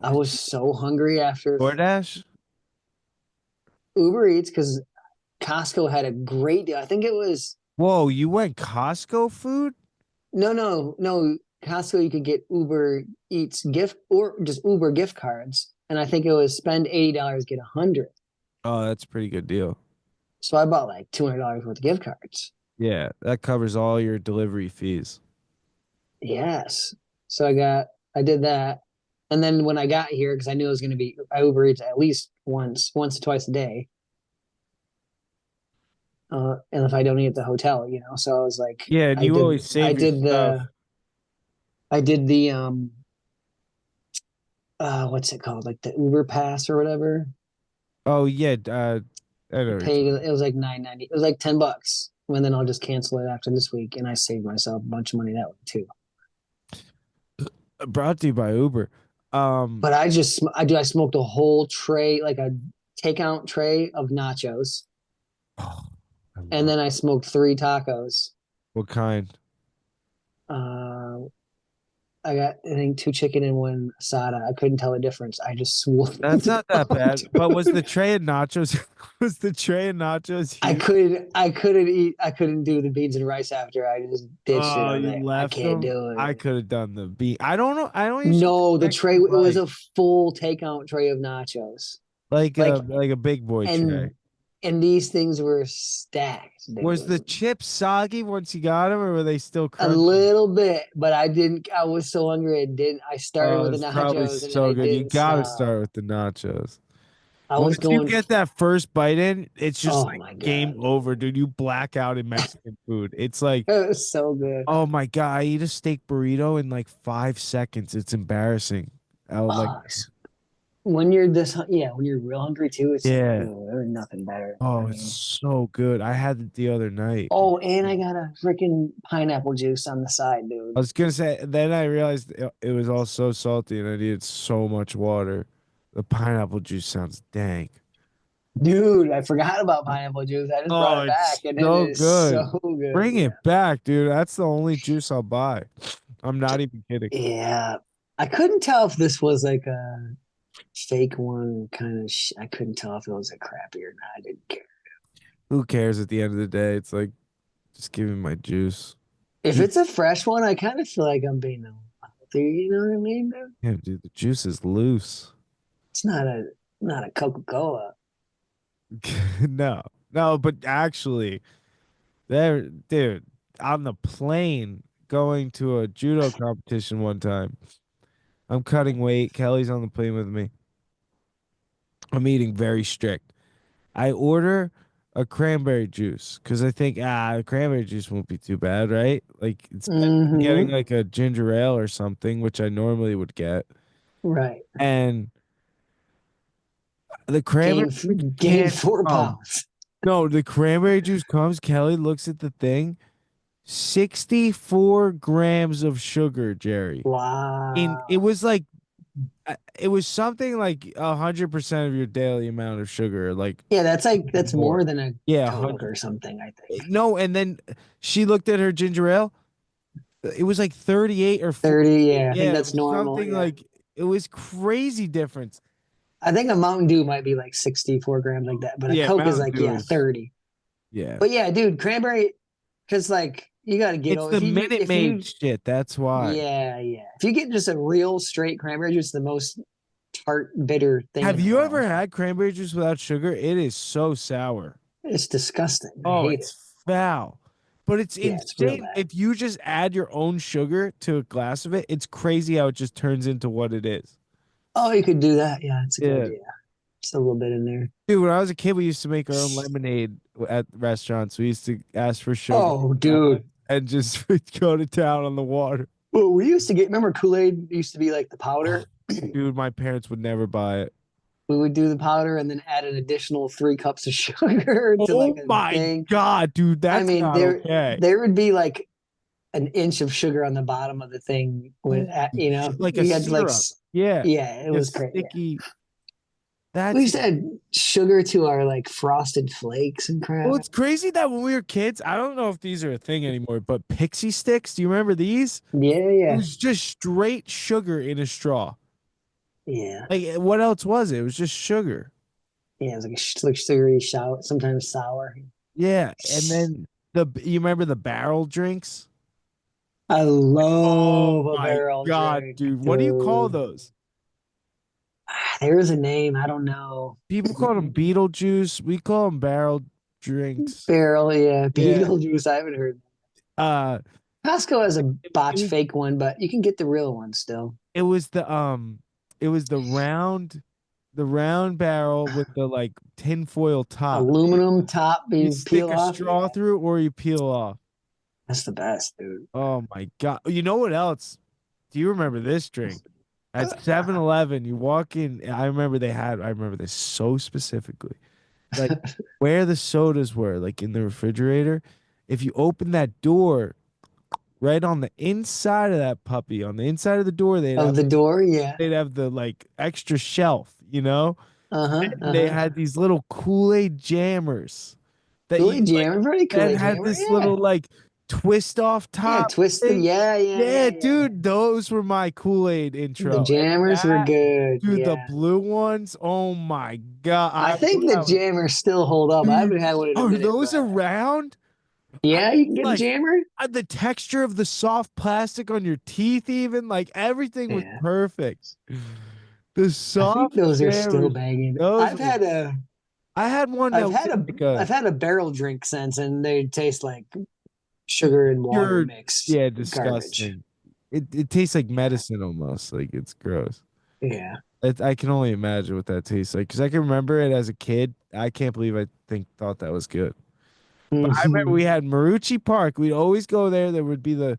I What? was so hungry after DoorDash? Uber Eats because Costco had a great deal. I think it was Whoa, you went Costco food? no. Costco, you could get Uber Eats gift or just Uber gift cards, and I think it was spend $80, get 100. Oh, that's a pretty good deal. So I bought like $200 worth of gift cards. Yeah, that covers all your delivery fees. Yes. So I did that. And then when I got here, because I knew it was going to be, I Uber Eats at least once or twice a day. And if I don't eat at the hotel, so I was like, Yeah, and you always I save your did stuff. I did the, what's it called? Like the Uber Pass or whatever. Oh yeah, I know You what you're pay talking it was like 9.90. It was like $10. And then I'll just cancel it after this week, and I saved myself a bunch of money that way too. Brought to you by Uber. Um, But I smoked a whole tray, like a takeout tray of nachos, oh, I and love then I smoked three tacos. what kind? Uh, I got I think two chicken and one asada. I couldn't tell the difference. I just swore That's them not that up, bad. But was the dude. tray of nachos was the tray of nachos huge? I couldn't eat. I couldn't do the beans and rice after. I just ditched it. Oh, I was you like, I left can't them. do I it. could have done the beat. I don't know. I don't usually No, do the tray. extra It was rice. a full takeout tray of nachos. Like Like a big boy tray. and these things were stacked, Was the dude. chips soggy once you got them, or were they still A crunchy? little bit, but I didn't. I was so hungry. I didn't. I started Oh, with the it's probably nachos and then so I good. You didn't gotta stop. start with the nachos. I was Once you going. get that first bite in, it's just Oh like my game god, over, dude. You black out in Mexican food. It's like, it was so good. oh my God, I eat a steak burrito in like 5 seconds. It's embarrassing. I would like, Oh, when you're yeah, when you're real hungry too, it's like, yeah. oh, there's nothing better. I Oh, it's mean, so good. I had it the other night. oh, and I got a freaking pineapple juice on the side, I dude. was gonna say, then I realized it was all so salty and I needed so much water. The pineapple juice sounds dank. Dude, I forgot about pineapple juice. I just brought Oh, it back, it's and it so is so good. good. Bring it back, dude. That's the only juice I'll buy. I'm not even kidding. Yeah, I couldn't tell if this was like a fake one kind of. I couldn't tell if it was a crappy or not. I didn't care. Who cares at the end of the day? It's like, just give me my juice. If Juice. it's a fresh one, I kind of feel like I'm being a healthy. You know what I mean, dude? Yeah, dude, the juice is loose. It's not a Coca Cola. No, no, but actually, there, dude, on the plane going to a judo competition one time, I'm cutting weight. Kelly's on the plane with me. I'm eating very strict. I order a cranberry juice because I think cranberry juice won't be too bad, right? Like it's better than getting Mm-hmm. like a ginger ale or something, which I normally would get. Right. And the cranberry Gain juice gain can't four come. pounds. No, the cranberry juice comes. Kelly looks at the thing. 64 grams of sugar, Jerry. It Wow. was like it was something like 100% of your daily amount of sugar, like Yeah, that's more. more than a Yeah, Coke 100. or something, I think. No, and then she looked at her ginger ale. It was like 38 or 40. 30, yeah, I think Yeah, it that's was normal. something Yeah. like it was crazy difference. I think a Mountain Dew might be like 64 grams like that, but a Yeah, Coke is Mountain like, Dew yeah, is 30. yeah. But yeah, dude, cranberry, because like you got to get It's over the Minute if Maid you shit. That's why. yeah, yeah. If you get just a real straight cranberry juice, the most tart, bitter thing Have in the you ever world. had cranberry juice without sugar? It is so sour. It's disgusting. I Oh, hate it. it's foul. But it's Yeah, it's real insane. bad. If you just add your own sugar to a glass of it, it's crazy how it just turns into what it is. Oh, you could do that. Yeah, it's a good Yeah. idea. Just a little bit in there. Dude, when I was a kid, we used to make our own lemonade at restaurants. We used to ask for sugar Oh, dude. and just go to town on the water. Well, we used to get, remember Kool-Aid used to be like the Oh, powder? dude, my parents would never buy it. We would do the powder and then add an additional 3 cups of sugar to like Oh a my thing. God, dude, I that's mean, not okay. there would be like an inch of sugar on the bottom of the thing when Holy like a you had to like syrup. Yeah. yeah, it A was great. Yeah. sticky. We That's used to add sugar to our like frosted flakes and well, crap. it's crazy that when we were kids, I don't know if these are a thing anymore, but pixie sticks, do you remember these? Yeah, It yeah. was just straight sugar in a straw. Yeah. Like what else was it? It was just sugar. Yeah, it was like sugary sour, sometimes sour. Yeah, and then you remember the barrel drinks? I Oh love a my barrel God, drink, dude. What do you call dude. those? There's a name, I don't know. People call them Beetlejuice. We call them barrel drinks. Barrel, yeah. Yeah. Beetlejuice, I haven't heard. Uh Costco has a it botch was fake one, but you can get the real one still. it was it was the round barrel with the like tinfoil top. Aluminum top You you stick peel a off. straw Yeah, through or you peel off. that's the best, dude. Oh my God. You know what else? Do you remember this drink? At 7-Eleven, you walk in. I remember I remember this so specifically. Like where the sodas were, like in the refrigerator. If you open that door, right on the inside of that puppy, on the inside of the door, Of the door, yeah. they'd have the like extra shelf, you know? Uh-huh. And they Uh-huh. had these little Kool-Aid jammers that you Kool-Aid like jammer, very that Kool-Aid had jammer. this Yeah. little like twist off Yeah, top twisted. thing. Yeah, yeah, Yeah, yeah, yeah. dude, those were my Kool-Aid The intro. And jammers were that, good. dude, the Yeah. blue ones, oh my God. I think the jammers still hold up. I Dude, haven't had one in a are minute, those but around? I yeah, you can get a like jammer. the texture of the soft plastic on your teeth, even like everything was Yeah. perfect. The I think soft those are still jammers, banging. those were. I had one that was like I've a had a barrel drink since, and they taste like sugar and water pure, mixed yeah, garbage. disgusting. It tastes like Yeah. medicine almost. Like it's gross. Yeah. I can only imagine what that tastes like because I can remember it as a kid. I can't believe I thought that was good. But I remember Mhm. we had Marucci Park. We'd always go there. There would be the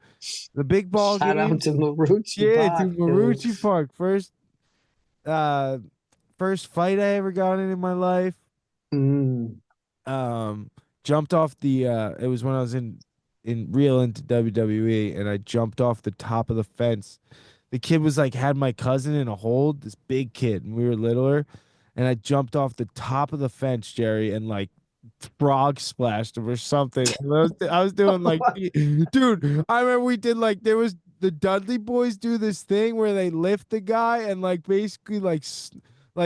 big ball Shout out games. to Marucci Yeah, Bach, dude, dude. Marucci Park. Uh, first fight I ever got in my life. Mm. Um, jumped off the. It was when I was in real into WWE, and I jumped off the top of the fence. The kid was like had my cousin in a hold, this big kid, and we were littler, and I jumped off the top of the fence, Jerry, and like frog splashed him or something. And I was doing like, dude, I remember we did like there was the Dudley boys do this thing where they lift the guy and like basically like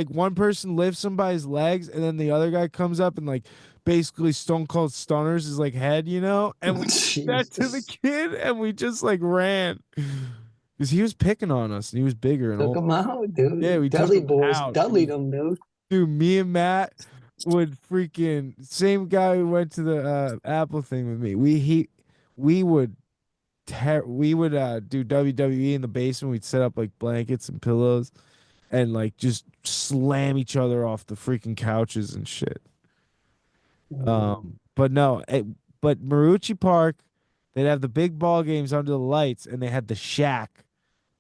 one person lifts him by his legs and then the other guy comes up and like basically Stone Cold Stunners his like head, you know? And we did that to the Jesus. kid and we just like ran. Because he was picking on us and he was bigger and Took older. him out, Yeah, dude. we took Dudley him boys, out. Dudleyed them, dude. Dude, me and Matt would freaking same guy who went to the Apple thing with me. We would do WWE in the basement. We'd set up like blankets and pillows and like just slam each other off the freaking couches and shit. But no, but Marucci Park, they'd have the big ball games under the lights, and they had the Shack,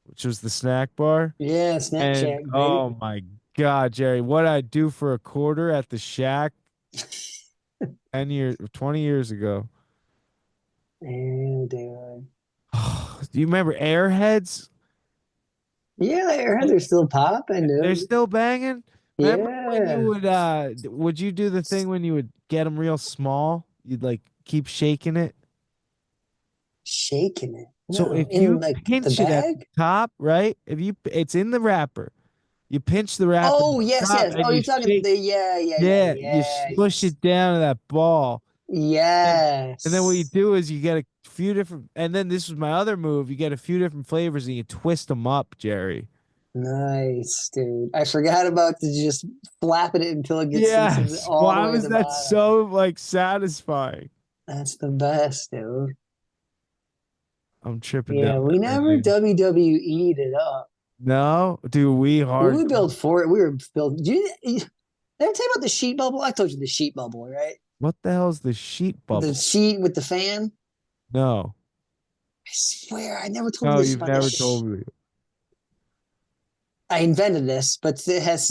which was the snack bar. Yeah, Snack And Shack, baby. oh my God, Jerry, what I'd do for a quarter at the Shack 20 years ago. Yeah, dude. Do you remember Airheads? Yeah, the Airheads are still popping, They're dude. still banging. Remember when you Yeah. would you do the thing when you would get them real small? You'd like keep shaking it. Shaking it. So No, if in you like the pinch it at the bag? top, right? It's in the wrapper. You pinch the wrapper at Oh, the yes, top yes. and Oh, you you're talking shake. the yeah, yeah, yeah, Yeah, you yeah, smush yes. it down to that ball. And then what you Yes. do is you get a few different, and then this was my other move. You get a few different flavors and you twist them up, Jerry. Nice, dude. I forgot about the just flapping it until it gets into Yes. all the Why way to was the that bottom. so like satisfying? That's the best, dude. I'm tripping down Yeah, we never memory lane. WWE'd it up. No, dude, we We would hardcore. build for it. We were built. Did I tell you about the sheet bubble? I told you the sheet bubble, right? What the hell's the sheet The bubble? sheet with the fan. No, I swear, I never told you no, this you've about the. never told me. I invented this, but it has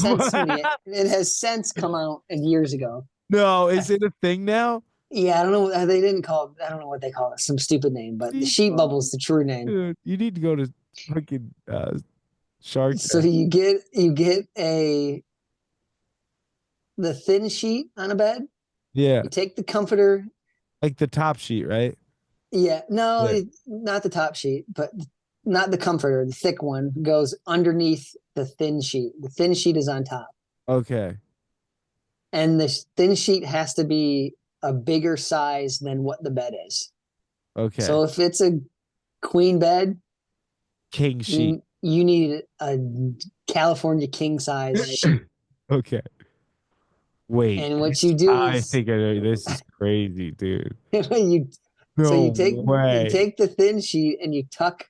since come out years ago. No, I, is it a thing now? yeah, I don't know. They didn't call it. I don't know what they call it. Some stupid name, but the Sheet sheet bubble bubble. is the true name. Dude, you need to go to fucking Shark So Tank. you get a the thin sheet on a bed. Yeah, You take the comforter. like the top sheet, right? Yeah, no, Yeah. not the top sheet, but not the comforter. The thick one goes underneath the thin sheet. The thin sheet is on top, Okay. and the thin sheet has to be a bigger size than what the bed is. Okay. So if it's a queen bed, King sheet. you need a California king size sheet. Okay. Wait. And what you do I is think I know. This is crazy, dude. you so No you way. take the thin sheet and you tuck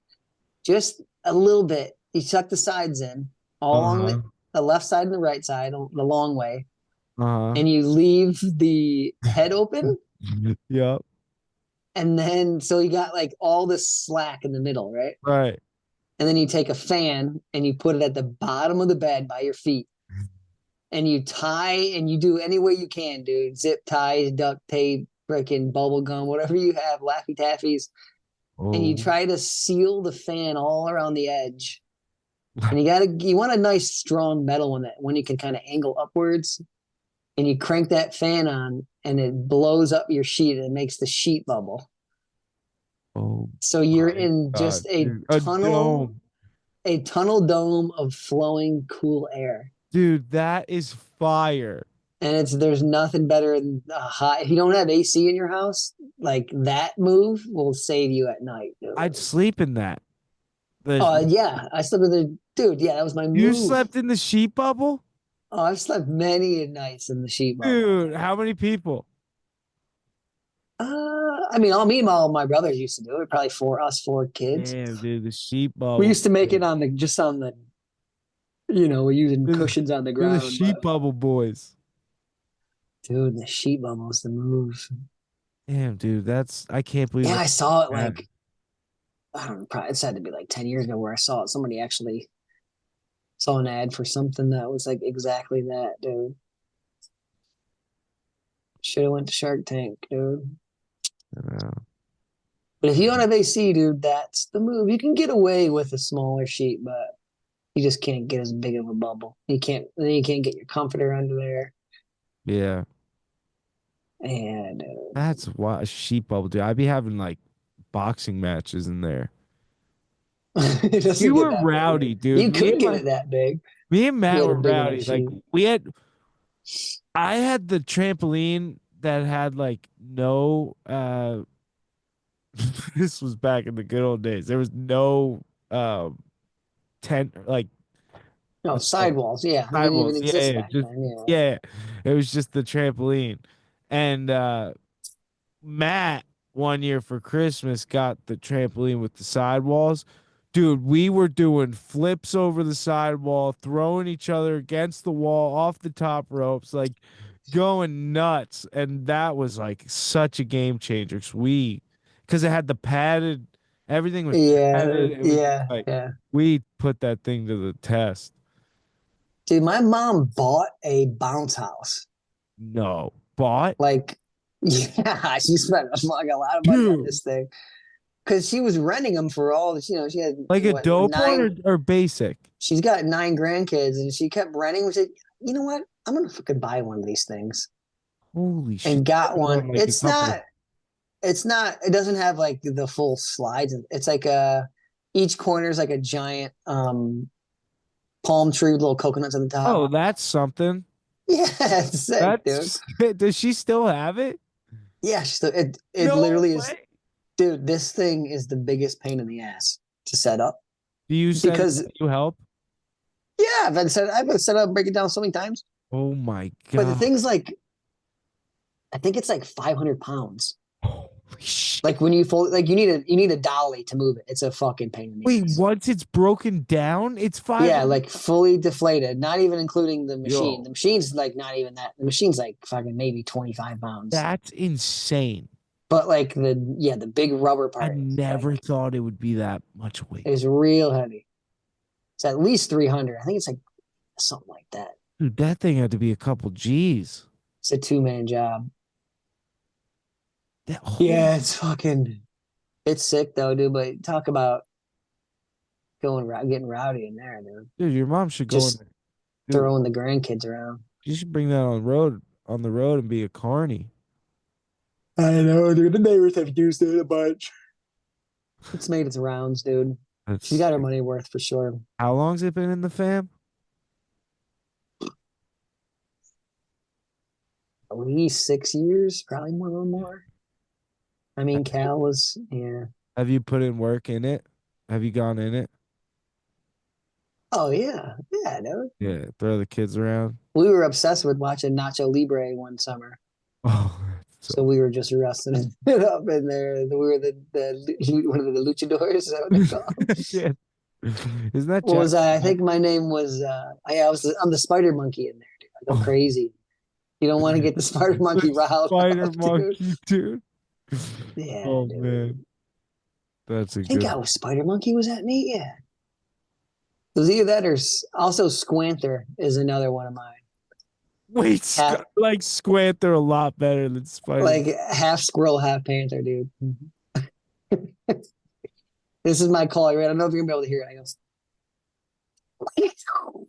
just a little bit. You tuck the sides in all along Uh-huh. the left side and the right side, the long way, Uh-huh. and you leave the head open. Yep. And then so you got like all this slack in the middle, right? Right. and then you take a fan and you put it at the bottom of the bed by your feet, and you tie and you do any way you can, dude. Zip ties, duct tape, freaking bubble gum, whatever you have, Laffy Taffies, and you Oh, try to seal the fan all around the edge. And you want a nice strong metal one that when you can kind of angle upwards, and you crank that fan on and it blows up your sheet and it makes the sheet bubble. oh So you're my in God, just a dude. A tunnel, dome. a tunnel dome of flowing cool air. Dude, that is fire. And there's nothing better than a hot. If you don't have AC in your house, like that move will save you at night, dude. I'd sleep in that. Oh The, yeah, I slept with a dude. Yeah, that was my you move. slept in the sheet bubble? Oh, I've slept many nights in the sheet bubble. Dude, how many people? I mean, all me and all my brothers used to do it. Probably four kids. Damn, dude, the sheet We bubble. used to make it on the just on the, we're using You're the, cushions on the you're the ground. sheet But bubble boys. dude, the sheet bubble's the move. Damn, dude, I can't believe Yeah, that. I saw it Yeah. like I don't know. Probably it's had to be like 10 years ago where I saw it. Somebody actually saw an ad for something that was like exactly that, dude. Should have went to Shark Tank, dude. Uh, But if you don't have AC, dude, that's the move. You can get away with a smaller sheet, but you just can't get as big of a bubble. You can't get your comforter under there. yeah, And that's why a sheet bubble, dude. I'd be having like boxing matches in there. it doesn't You get were that big. rowdy, dude. You could get it that big. Me and You Matt had a were big enough rowdy. Like sheet. I had the trampoline that had like no this was back in the good old days. There was no tent like No, what's it called? sidewalls. Yeah, they didn't even Sidewalls. Yeah, exist yeah, back just then. Yeah. yeah. It was just the trampoline. And Matt one year for Christmas got the trampoline with the sidewalls. Dude, we were doing flips over the sidewall, throwing each other against the wall off the top ropes, like going nuts. And that was like such a game changer because it had the padded, everything was Yeah, padded. It was just yeah, like, yeah. we put that thing to the test. Dude, my mom bought a bounce house. No. Bought? Like, yeah, she spent like a lot of money on Dude. this thing because she was renting them for all this. She had Like a what dope one nine. or basic? She's got 9 grandkids, and she kept renting. We said, you know what? I'm gonna fucking buy one of these things, Holy shit. and got one. On like a couple. It's not. It doesn't have like the full slides. It's like each corner is like a giant palm tree with little coconuts at the top. Oh, that's something. Yeah, it's sick, dude. That's does she still have it? Yeah, it No literally is, way. dude. This thing is the biggest pain in the ass to set up Do you send because you help? yeah, I've been set up, break it down so many times. Oh my But the god. thing's like, I think it's like 500 pounds. Holy shit. Like when you fold, like you need a dolly to move it. It's a fucking pain in the Wait, ass. once it's broken down, it's Yeah, 500. like fully deflated, not even including the machine. Yo, The machine's like not even that. The machine's like fucking maybe 25 pounds. that's insane. But like the big rubber I part never thought it would be that much weight. is real heavy. It's at least 300. I think it's like something like that. Dude, that thing had to be a couple G's. It's a 2-man job. That Yeah, it's sick though, dude. But talk about getting rowdy in there, dude. dude, your mom should go Just in. Dude, throwing the grandkids around. you should bring that on the road and be a carny. I know, dude. The neighbors have used it a bunch. It's made its rounds, dude. That's She's got her money worth for sure. how long's it been in the fam? At least 6 years, probably more or more. I mean, Cal was, yeah. Have you put in work in it? Have you gone in it? Oh yeah, yeah, dude. Yeah, throw the kids around. We were obsessed with watching Nacho Libre one summer. Oh, So we were just wrestling it up in there. We were the one of the luchadors. Is that what they call them? yeah. Isn't that What was Jack? I? I think my name was. I'm the spider monkey in there, dude. I go Oh. crazy. You don't want to get the spider monkey riled Spider up, dude. monkey, dude. Yeah, Oh dude. man, that's a I think good. I was Spider Monkey. Was that me? Yeah. was either that or also Squanther is another one of mine. Wait, Half, like Squanter a lot better than Spider. like half squirrel, half panther, dude. This is my call. Right? I don't know if you're gonna be able to hear it. I go.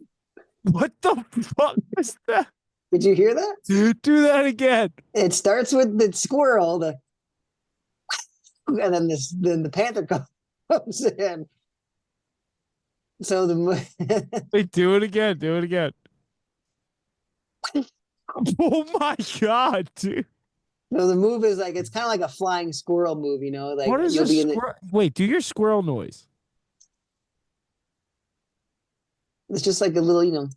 What the fuck was that? Did you hear that? Dude, do that again. It starts with the squirrel, and then the panther comes in. So the Wait, do it again. Do it again. Oh my god, dude. no, the move is like it's kind of like a flying squirrel move, like What is you'll a be in the, squirrel? Wait, do your squirrel noise. it's just like a little,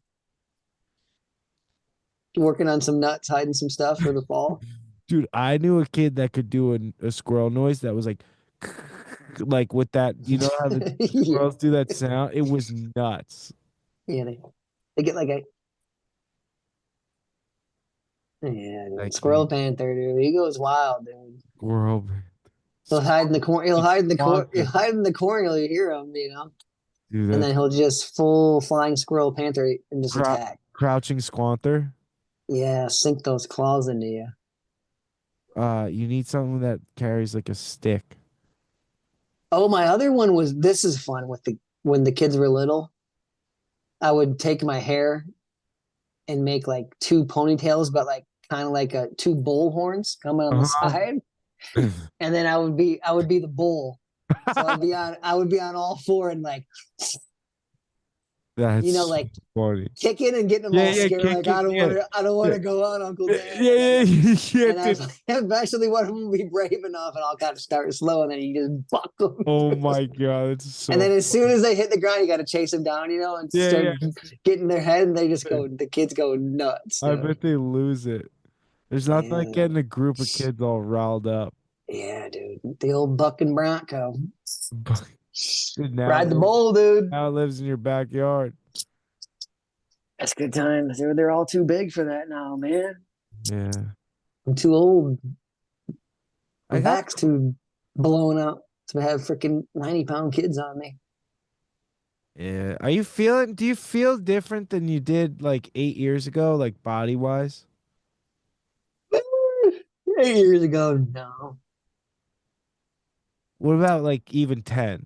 working on some nuts, hiding some stuff for the fall. Dude, I knew a kid that could do a squirrel noise that was like with that, you know how the Yeah, squirrels do that sound? It was nuts. yeah, they get like a yeah, dude. Like Squirrel panther, dude. He goes wild, dude. squirrel. He'll hide in the corn. He'll hide in the corn. He'll Squancher. hide in the corn. You'll hear him. Dude, And that's then he'll just full flying squirrel panther and just attack. crouching squanter. Yeah, sink those claws into you. You need something that carries like a stick. Oh, my other one was this is fun with the when the kids were little. I would take my hair and make like two ponytails, but like kind of like two bull horns coming on the Uh-huh. side, and then I would be the bull. So I would be on all four and like That's like funny. kicking and getting them Yeah, all yeah, scared. Like kick it, yeah. I don't want Yeah, to go on, Uncle yeah, Dan. yeah, yeah, yeah, And I was dude. like, eventually one of them will be brave enough, and I'll kind of start slow, and then you just buck them. Oh my god, it's so And then as soon funny. as they hit the ground, you got to chase them down, and Yeah, start yeah. getting their head, and they just go. The kids go nuts. I Dude. bet they lose it. There's nothing like Yeah, getting a group of kids all riled up. yeah, dude. The old buck and bronco. But dude, Ride the bull, dude. now it lives in your backyard. That's good times. They're all too big for that now, man. Yeah. I'm too old. I My got back's too blown up to have freaking 90-pound kids on me. Yeah. Do you feel different than you did like 8 years ago, like body wise? 8 years ago, no. What about like even 10?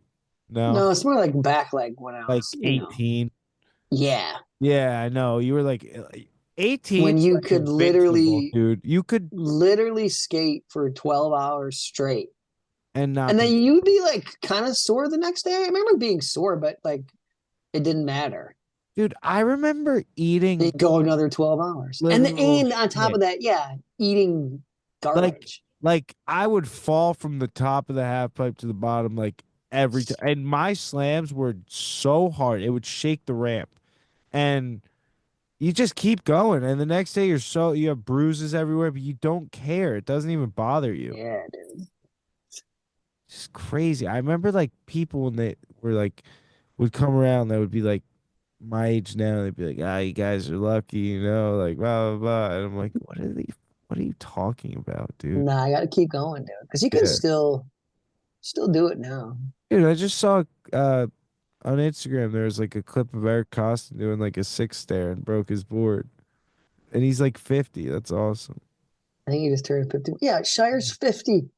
No? No, it's more like back leg when I Like was, 18? yeah. Yeah, I know. You were like 18 When 's you like could invincible, dude. You could literally skate for 12 hours straight. and not And then be you'd be like kind of sore the next day. I remember being sore, but like it didn't matter. dude, I remember You eating go another 12 hours. literal And on top shit. of that, yeah, eating Like garbage. like I would fall from the top of the half pipe to the bottom like every time. And my slams were so hard, it would shake the ramp. And you just keep going. And the next day you have bruises everywhere, but you don't care. It doesn't even bother you. Yeah, dude. It's crazy. I remember like people when they were like would come around that would be like my age now, they'd be like, ah, you guys are lucky, like blah blah blah. And I'm like, what are you talking about, dude? Nah, I gotta keep going, dude. Because you can Yeah. still do it now. Dude, I just saw on Instagram there was like a clip of Eric Costin doing like a six stare and broke his board. And he's like 50. That's awesome. I think he just turned 50. Yeah, Shire's 50.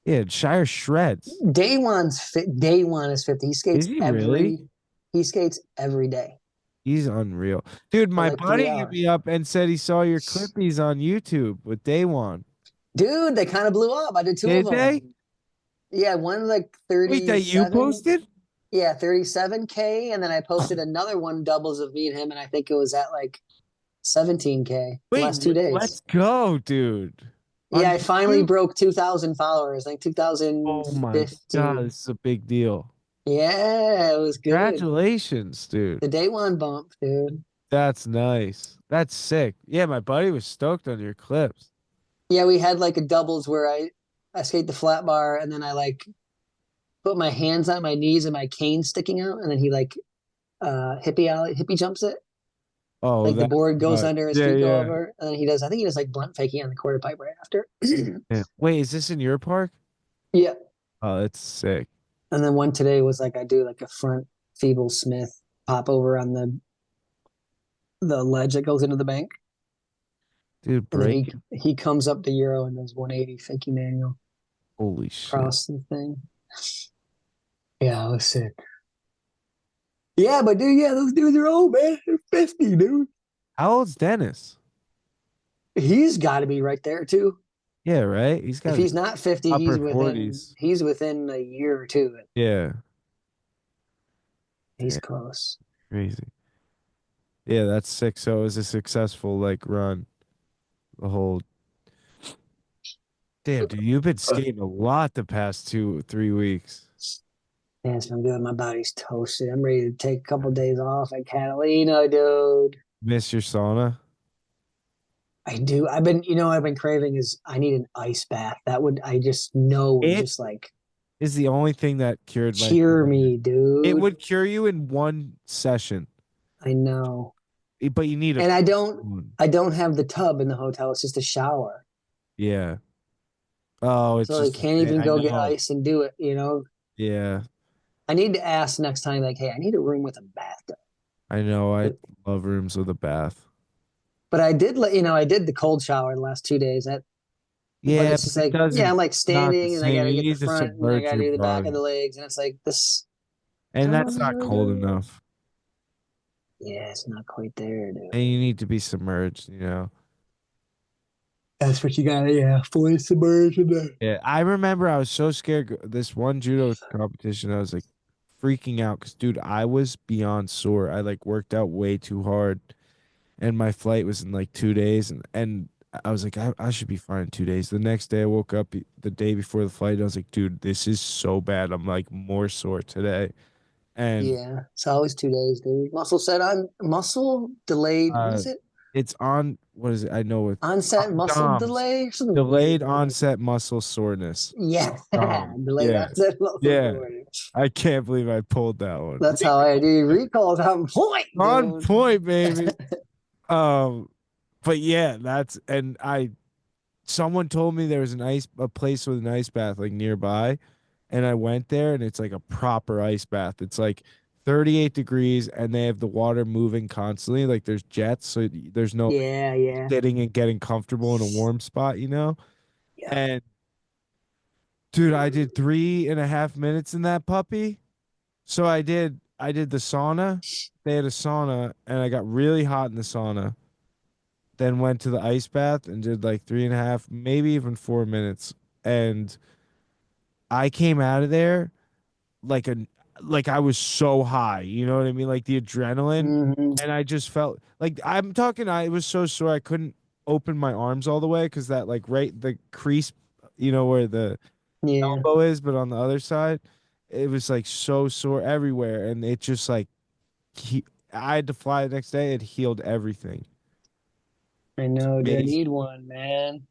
Yeah, Shire shreds. Day one's fit. Day one is 50. Is he really? He skates every day He's unreal. Dude, for my like 3 buddy hit hours. me up and said he saw your clippies on YouTube with Day One. Dude, they kind of blew up. I did two Did of them. they? Yeah, one like Wait, that you 37. posted? Yeah, 37K. And then I posted another one doubles of me and him, and I think it was at like 17K the Wait, last 2 days. let's go, dude. Yeah, On I finally YouTube? broke 2,000 followers, like Oh my 2015. god, this is a big deal. Yeah, it was good. Congratulations, dude. The day one bump, dude. That's nice. That's sick. Yeah, my buddy was stoked on your clips. Yeah, we had like a doubles where I skate the flat bar and then I like put my hands on my knees and my cane sticking out, and then he like hippie jumps it. Oh, Like the that board goes under, his yeah, feet go yeah. over, and then I think he does like blunt fakie on the quarter pipe right after. Yeah. Wait, is this in your park? Yeah. Oh, that's sick. And then one today was like I do like a front feeble Smith pop over on the ledge that goes into the bank. Dude, And then break. he comes up the Euro and does 180 fakie manual Holy shit. across the thing. Yeah, I was sick. Yeah, but dude, yeah, those dudes are old, man. They're 50, dude. How old's Dennis? He's got to be right there too. Yeah, right? He's got If to be he's not 50, upper 40s. he's within a year or two. Yeah. He's Damn, close. crazy. Yeah, that's sick. So it was a successful like run. The whole damn, dude, you've been skating a lot the past 2, 3 weeks. Man, it's been good. My body's toasted. I'm ready to take a couple days off at Catalina, dude. Miss your sauna? I do. I've been craving is I need an ice bath. That would I just know would It just like is the only thing that cured my cure fever. me, It dude. would cure you in one session, I know. but you need a And cold one. I don't have the tub in the hotel. It's just a shower. Yeah. Oh, it's So I just a can't thing. even I go get know. ice and do it, you know. Yeah, I need to ask next time, like, hey, I need a room with a bathtub. I know. I But, love rooms with a bath. but I did let you know I did the cold shower the last 2 days. But Yeah, it's but just it like, yeah, doesn't. I'm like Not the standing and I same. gotta You get the need to front and I submerge gotta your do the back of body, the legs, and it's like this. I and don't that's not wanna cold do it. enough. Yeah, it's not quite there, dude. And you need to be submerged. You know. That's what you gotta, yeah, fully submerged in there. Yeah, I remember I was so scared. This one judo competition, I was like freaking out because, dude, I was beyond sore. I like worked out way too hard, and my flight was in like 2 days, and I was like, I should be fine in 2 days. The next day, I woke up the day before the flight. I was like, dude, this is so bad. I'm like more sore today, and Yeah, it's always 2 days, dude. Muscle delayed. What uh, is it? it's on. What is it? I know it. Onset muscle DOMS, delay, something weird, delayed dude. onset muscle soreness. Yeah, DOMS. delayed Yeah, onset muscle yeah. soreness. I can't believe I pulled that one. That's how I do recalls on point, On dude. point, baby. Um, but yeah, that's and I someone told me there was a place with an ice bath like nearby, and I went there and it's like a proper ice bath. It's like 38 degrees and they have the water moving constantly. Like there's jets, so there's no like, Yeah, yeah, sitting and getting comfortable in a warm spot, you know? yeah. And dude, I did 3.5 minutes in that puppy. So I did the sauna. They had a sauna and I got really hot in the sauna. Then went to the ice bath and did like 3.5, maybe even 4 minutes. And I came out of there like a like I was so high, you know what I mean? Like the adrenaline. Hmm. And I just felt like I'm talking, I was so sore I couldn't open my arms all the way because that like right the crease, where the Yeah, elbow is, but on the other side, it was like so sore everywhere. And it just like I had to fly the next day. It healed everything. I know, dude. I Amazing. need one, man.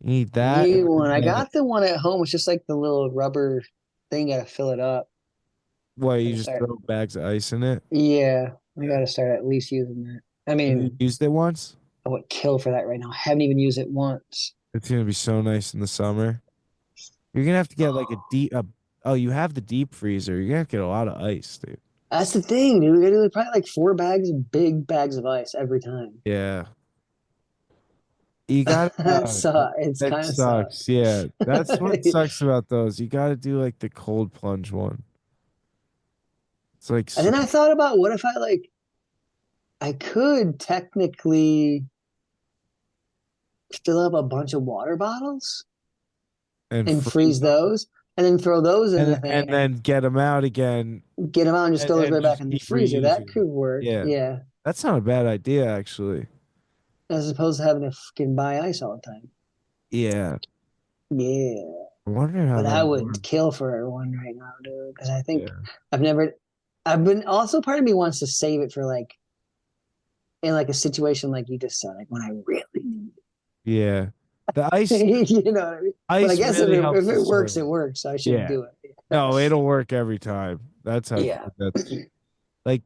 You need I that need and one. I then got the one at home. It's just like the little rubber thing. Got to fill it up. what, Got you to just start. throw bags of ice in it? Yeah, I Yeah. got to start at least using that. I Have you mean, used it once? I would kill for that right now. I haven't even used it once. It's gonna be so nice in the summer. You're gonna have to get like oh, you have the deep freezer. You're gonna have to get a lot of ice, dude. That's the thing, dude. We got to do probably like 4 bags of big bags of ice every time. Yeah. You gotta It's that kind of sucks. sucks. Yeah. That's what sucks about those. You gotta do like the cold plunge one. It's like And so then I thought about what if I could technically fill up a bunch of water bottles and and freeze freeze them those and then throw those in the and thing then and get them out again get them out and just throw those and right back just in the keep freezer. That reusing. could work. Yeah. Yeah. That's not a bad idea actually. As opposed to having to fucking buy ice all the time. Yeah. Yeah. I wonder how But that I would would work. kill for one right now, dude. Because I think Yeah. I've never, I've been also part of me wants to save it for like, in like a situation like you just said, like when I really need Yeah. The it. You know what I mean? But I ice guess really if helps the it works, it soreness. works. So I should Yeah. do it. No, it'll work every time. That's how Yeah. good that's like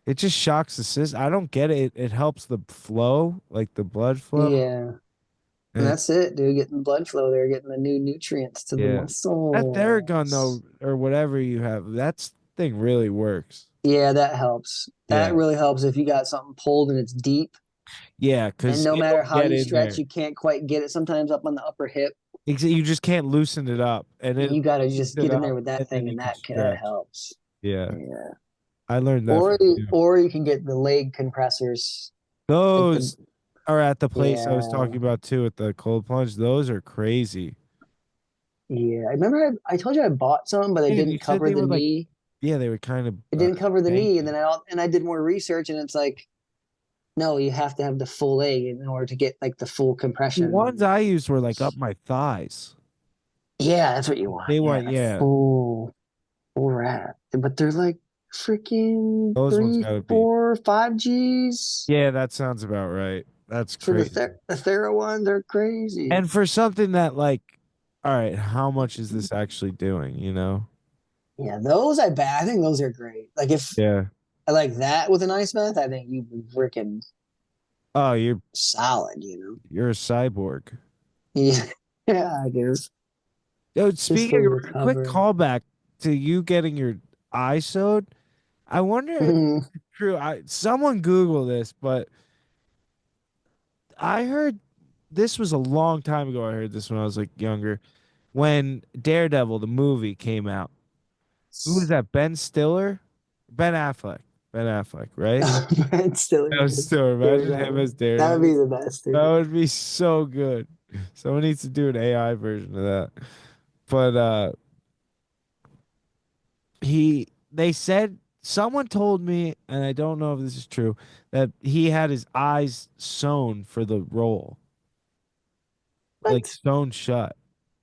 it just shocks the system. I don't get it. It helps the flow, like the blood flow. Yeah. And And that's it, dude. Getting blood flow there, getting the new nutrients to the yeah. That Theragun muscles. though, or whatever you have, thing really works. Yeah, that helps. That Yeah. really helps if you got something pulled and it's deep. Yeah, And because no it'll matter how get you in stretch, there. you can't quite get it sometimes up on the upper hip. You just can't loosen it up, and And it you got to loosens just it get in there up, with and that then thing, you and can that stretch. helps. Yeah, Yeah. I learned that from you. Or you can get the leg compressors, like the Those are at the place I was yeah talking about too with the cold plunge. Those are crazy. yeah. I remember I told you I bought some, but it And you didn't said cover they the were like, knee. yeah, they were kind of It didn't cover the knee, and janky. then I did more research, and it's like no, you have to have the full leg in order to get like the full The ones compression. I used were like up my thighs. Yeah, that's what you want. They Yeah, want, the yeah, full wrap. But they're like freaking those ones three, gotta be. 4, 5 Gs Yeah, that sounds about right. That's for the crazy. the Thera ones. They're crazy. And for something that like, all right, how much is this actually doing? You know? Yeah, those I bet. I think those are great. Like if Yeah. I like that with an ice bath, I think you'd be freaking Oh, solid. You know. you're a cyborg. Yeah, yeah, I guess Yo, just speaking for of a quick recovering. callback to you getting your eye sewed, I wonder if Mhm. it's true. Someone Google this, but I heard this was a long time ago. I heard this when I was like younger. When Daredevil the movie came out. Who was that? Ben Stiller? Ben Affleck. Ben Affleck, right? Brad Stiller Ben is Stiller. Imagine him Daredevil. as That would be Daredevil. the best, That dude. would be so good. Someone needs to do an AI version of that. But they said someone told me, and I don't know if this is true, that he had his eyes sewn for the role, like What? sewn shut.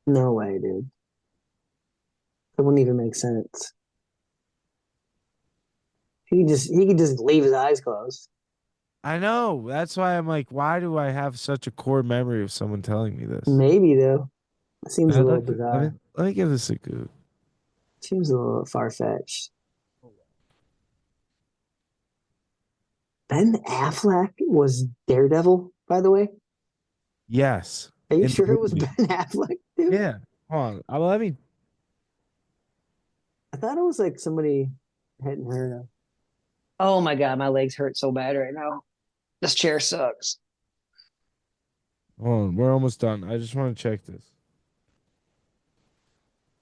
No way, dude. That wouldn't even make sense. He could just leave his eyes closed. I know. That's why I'm like, why do I have such a core memory of someone telling me this? Maybe though. It seems a I'd little like to, bizarre. let me give this a go. Seems a little far fetched. Ben Affleck was Daredevil, by the way. Yes, Are you in the sure it was movie. Ben Affleck, dude? Yeah. Hold on. Let me. I thought it was like somebody hadn't heard of. Oh my god, my legs hurt so bad right now. This chair sucks. Hold on. We're almost done. I just want to check this.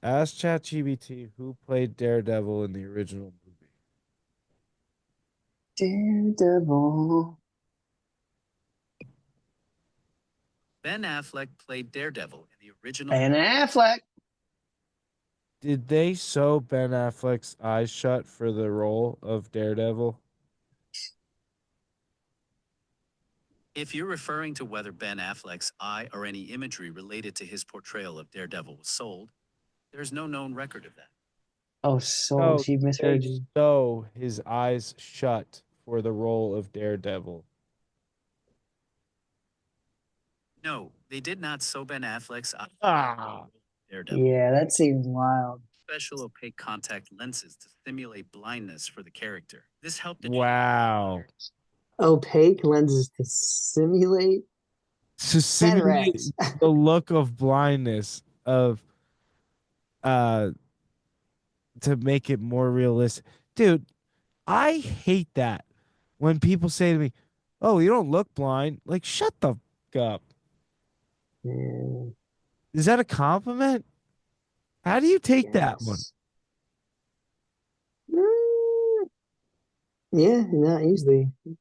Ask ChatGPT who played Daredevil in the original movie. Daredevil. Ben Affleck played Daredevil in the original. Ben Affleck. Did they sew Ben Affleck's eyes shut for the role of Daredevil? If you're referring to whether Ben Affleck's eye or any imagery related to his portrayal of Daredevil was sold, there's no known record of that. Oh, so No, she they misheard you. sew his eyes shut for the role of Daredevil. No, they did not sew Ben Affleck's eye Ah, Daredevil. Yeah, that seems wild. Special opaque contact lenses to simulate blindness for the character. This helped achieve wow. Opaque lenses to simulate To simulate cataracts. the look of blindness of uh to make it more realistic. Dude, I hate that when people say to me, "Oh, you don't look blind." Like, shut the f up. Yeah, Is that a compliment? How do you take that one? yes. Yeah, not usually. It's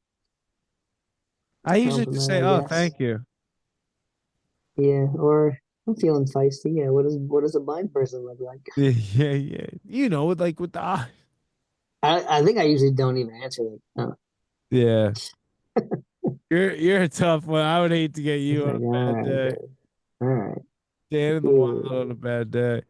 I a usually just compliment, say, I "Oh, guess. thank you." Yeah, or I'm feeling feisty. Yeah, what does a blind person look like? Yeah, yeah, yeah. You know, with the eye. I think I usually don't even answer like, oh. Yeah. You're a tough one. I would hate to get It's you on like, a all bad right, day. dude. All right. Dan in the wild on a Ooh, bad day.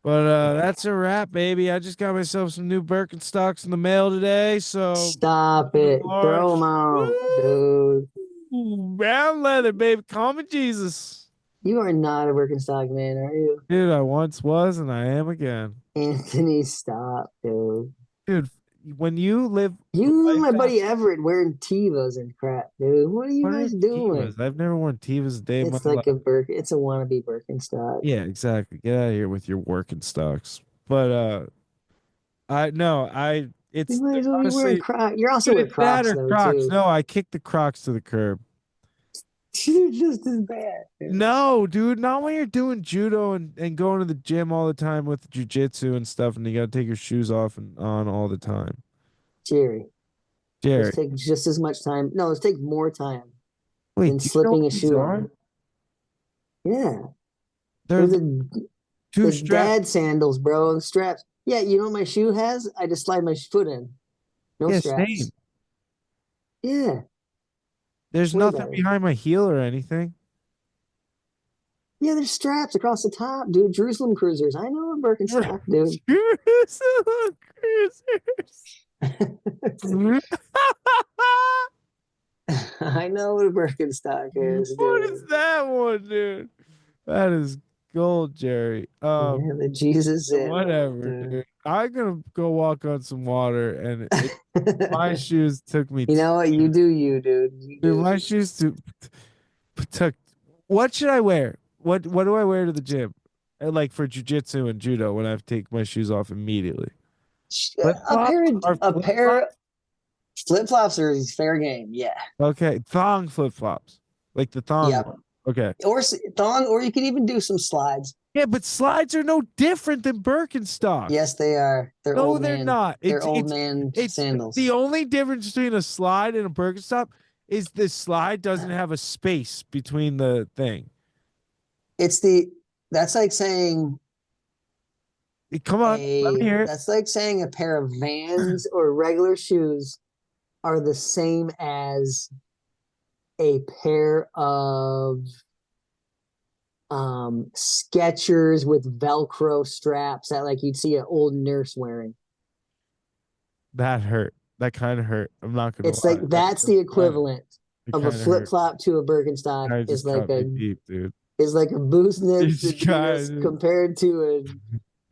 But that's a wrap, baby. I just got myself some new Birkenstocks in the mail today, so stop it. Throw them March. out, Woo! dude. Brown leather, baby. Call me Jesus. You are not a Birkenstock man, are you? Dude, I once was and I am again. Anthony, stop, dude. Dude, when you live a You and my lifestyle, buddy Everett wearing Tevas and crap, dude. What are you what are guys doing? Tevas? I've never worn Tevas a day in my It's life. like it's a wannabe Birkenstock. Yeah, exactly. Get out of here with your working stocks. But It's You might as well be wearing honestly, Crocs. You're also dude, wearing it's that Crocs or though Crocs. too. No, I kicked the Crocs to the curb. You're just as bad. Dude. No, dude, not when you're doing judo and going to the gym all the time with jujitsu and stuff, and you gotta take your shoes off and on all the time. Jerry, those Jerry, take just as much time. No, those take more time wait, than do you know slipping what a these shoe are? on. Yeah, They're they're the two the strap. dad sandals, bro. The straps. Yeah, you know what my shoe has? I just slide my foot in. No Yeah, same. straps. Yeah, There's way nothing better. behind my heel or anything. Yeah, there's straps across the top, dude. Jerusalem Cruisers. I know a Birkenstock, dude. Jerusalem Cruisers. I know what a Birkenstock is, What is dude. that one, dude? That is gold, Jerry. Yeah, the Jesus it, Whatever, dude. dude. I'm gonna go walk on some water, and my shoes took me. You know what? You do you, dude. You Dude, do my you. shoes took. What should I wear? What do I wear to the gym? Like for jujitsu and judo when I have to take my shoes off immediately. Flip A flops pair of or a flip flops? pair flip flops are fair game. Yeah. Okay, thong flip flops, like the thong Yep. one. Okay. Or thong, or you could even do some slides. Yeah, but slides are no different than Birkenstocks. Yes, they are. They're No, old they're man. not. They're old man It's the sandals. only difference between a slide and a Birkenstock is the slide doesn't have a space between the thing. It's the that's like saying Come on, let me hear it. that's like saying a pair of Vans or regular shoes are the same as a pair of Skechers with Velcro straps that like you'd see an old nurse wearing. That hurt. That kind of hurt. I'm not gonna It's lie. like that's the equivalent It of a kind of flip hurt. flop to a Birkenstock Kind of just cut me deep, dude. is like a boost You knit just kind Adidas of, compared to a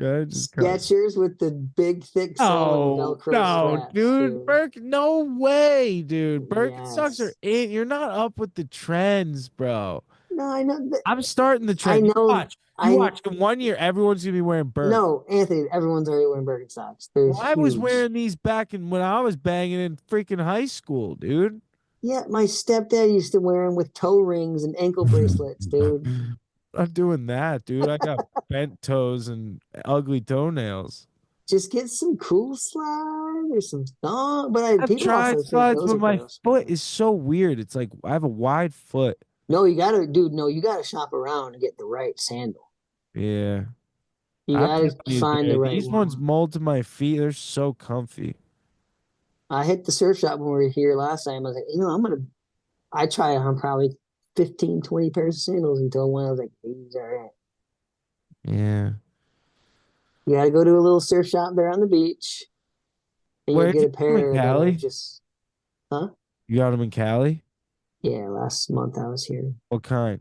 kind of just cut. Skechers with the big thick sole and No, Velcro no, straps, dude. dude. No way, dude. Birkenstocks are Yes. in. You're not up with the trends, bro. No, I know. I'm starting the I trend. You know. watch. You I watch. In 1 year, everyone's gonna be wearing Birks. no, Anthony. Everyone's already wearing Birkenstocks. They're Well, I was huge. wearing these back in when I was banging in freaking high school, dude. Yeah, my stepdad used to wear them with toe rings and ankle bracelets, dude. I'm doing that, dude. I got bent toes and ugly toenails. Just get some cool slides or some thong. But I've people also tried think slides, those but are my gross. foot is so weird. It's like I have a wide foot. No, you gotta, dude. No, you gotta shop around and get the right sandal. Yeah. You I'm gotta telling you, find the dude, right these ones one. mold to my feet. They're so comfy. I hit the surf shop when we were here last time. I was like, I'm gonna. I tried on probably 15, 20 pairs of sandals until one I was like, these are it. Yeah. You gotta go to a little surf shop there on the beach, and you'll Where did get you a get them in pair that are Cali? just, huh? You got them in Cali? Yeah, last month I was here. What kind?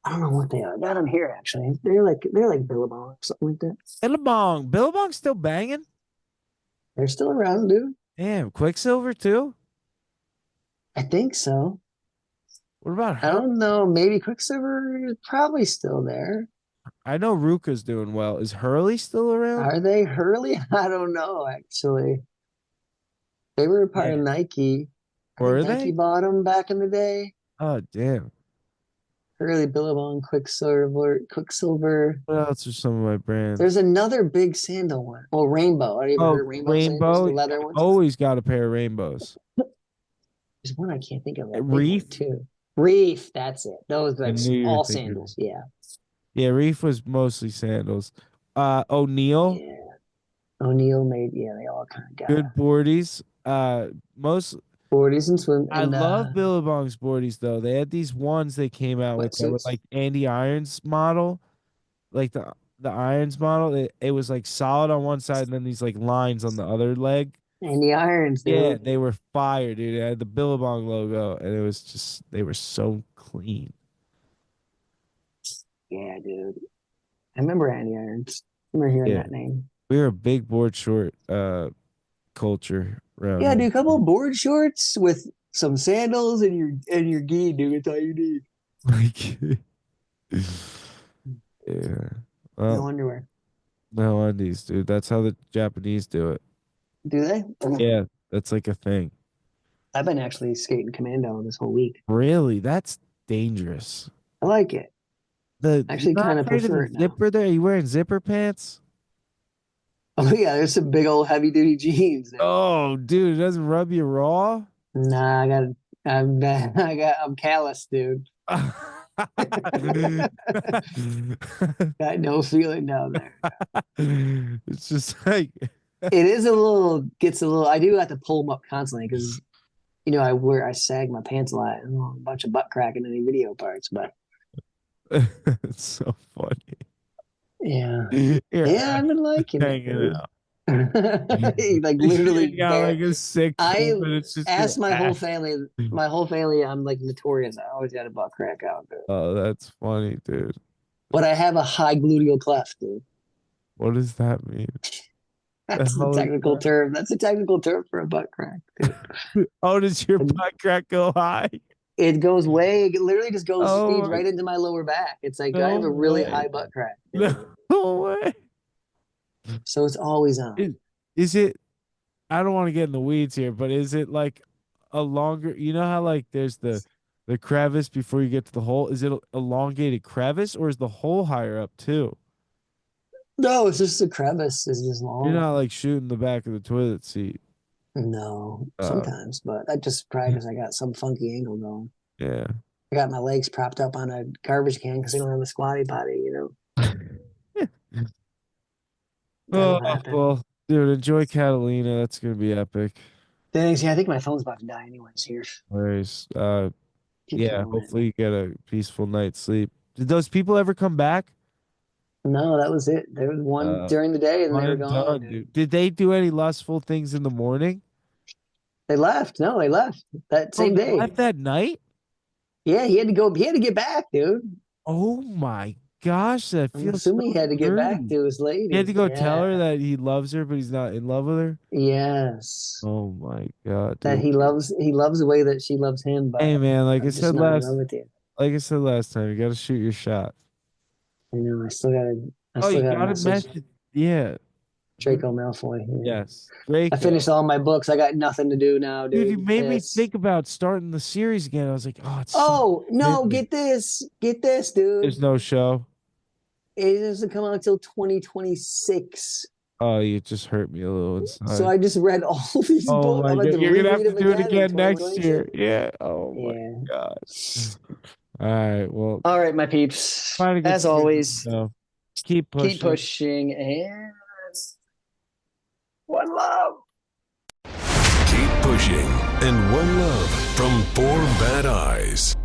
I don't know what they are. I got them here actually. They're like Billabong or something like that. Billabong. Billabong's still banging? They're still around, dude. Damn. Quicksilver too? I think so. What about I her? don't know. Maybe Quicksilver is probably still there. I know Ruka's doing well. Is Hurley still around? Are they Hurley? I don't know actually. They were a part of Yeah. Nike. I think Were Nike they? bought them back in the day. Oh, damn. Hurley, Billabong, Quicksilver. What else are some of my There's brands? another big sandal one. Oh, Rainbow. Have you ever heard Oh, of Rainbow sandals? The Rainbow. leather ones? Always got a pair of rainbows. There's one I can't think of. That big one Reef. too. Reef. That's it. Those I like knew you were all thinking. sandals. Yeah. Yeah, Reef was mostly sandals. O'Neill, Yeah. O'Neill made. Yeah, they all kind of got good boardies. Most boardies and swim I and love Billabong's boardies though. They had these ones they came out with that were wetsuits. like Andy Irons model, like the Irons model. It was like solid on one side and then these like lines on the other leg. And the irons, Yeah, dude. they were fire, dude. It had the Billabong logo, and it was just they were so clean. Yeah, dude. I remember Andy Irons. I remember hearing Yeah, that name. we were a big board short culture around Yeah, here. dude, a couple of board shorts with some sandals and your gi, dude. That's all you need. Like, yeah. No Well, underwear. No undies, dude. That's how the Japanese do it. Do they? Yeah, that's like a thing. I've been actually skating commando this whole week. Really? That's dangerous. I like it. You're Actually, not kind of afraid of prefer the it now. zipper there? Are you wearing zipper pants? Oh yeah, there's some big old heavy duty jeans there. Oh, dude, it doesn't rub you raw? Nah, I'm callous, dude. Got no feeling down there. It's just like It is gets a little. I do have to pull them up constantly because I sag my pants a lot. I don't want a bunch of butt crack in any video parts, but it's so funny. yeah, You're yeah, I've been liking it, hanging dude. out. Like literally You got bare. like a sick I but it's just your asked my whole ass. family. My whole family, I'm like notorious. I always got a butt crack out, dude. Oh, that's funny, dude. But I have a high gluteal cleft, dude. What does that mean? The That's the hell is technical term. That's a technical term for a butt crack, dude. that? Oh, does your butt crack go high? It goes way. It literally just goes Oh, feeds right into my lower back. It's like I no have a really way. high butt crack, dude. No way. So it's always on. Is it? I don't want to get in the weeds here, but is it like a longer? You know how like there's the crevice before you get to the hole. Is it a elongated crevice or is the hole higher up too? No, it's just the crevice is just You're long. not like shooting the back of the toilet seat. No, Uh, sometimes, but I just probably because I got some funky angle going. yeah. I got my legs propped up on a garbage can because I don't have a squatty potty. Oh That'll happen. well, dude, enjoy Catalina. That's gonna be epic. Thanks. Yeah, I think my phone's about to die anyways. Here, Anyways, keep yeah, throwing it. hopefully you get a peaceful night's sleep. Did those people ever come back? No, that was it. There was one during the day, and One they were and gone, done, dude. dude. Did they do any lustful things in the morning? They left. No, they left that Oh, same they day. left that night? Yeah, he had to go. He had to get back, dude. Oh my gosh, that I'm feels so assuming he had to get back dirty. to his He had lady. to go tell her Yeah. that he loves her, but he's not in love with her. Yes. Oh my god, That dude. he loves the way that she loves him, Hey but man, I'm just not in love with you. like I said last time, you gotta shoot your shot. I Oh, still you gotta gotta message message. Yeah. Draco Malfoy. Yeah. Yes. I finished Draco. all my books. I got nothing to do now, Dude, you dude. made me It's think about starting the series again. I was like, oh, it's so Oh no, busy. get this. Get this, There's dude. no show. It doesn't come out until 2026. Oh, you just hurt me a little So inside. I just read all these Oh books. my I'm going god, to you're gonna reread have to them do it again in again next 2026. year. Yeah. Oh my Yeah. god. All right. Well, All right, my peeps. find a good As series. always, So keep keep pushing. pushing and one love. Keep pushing and one love from Four Bad Eyes.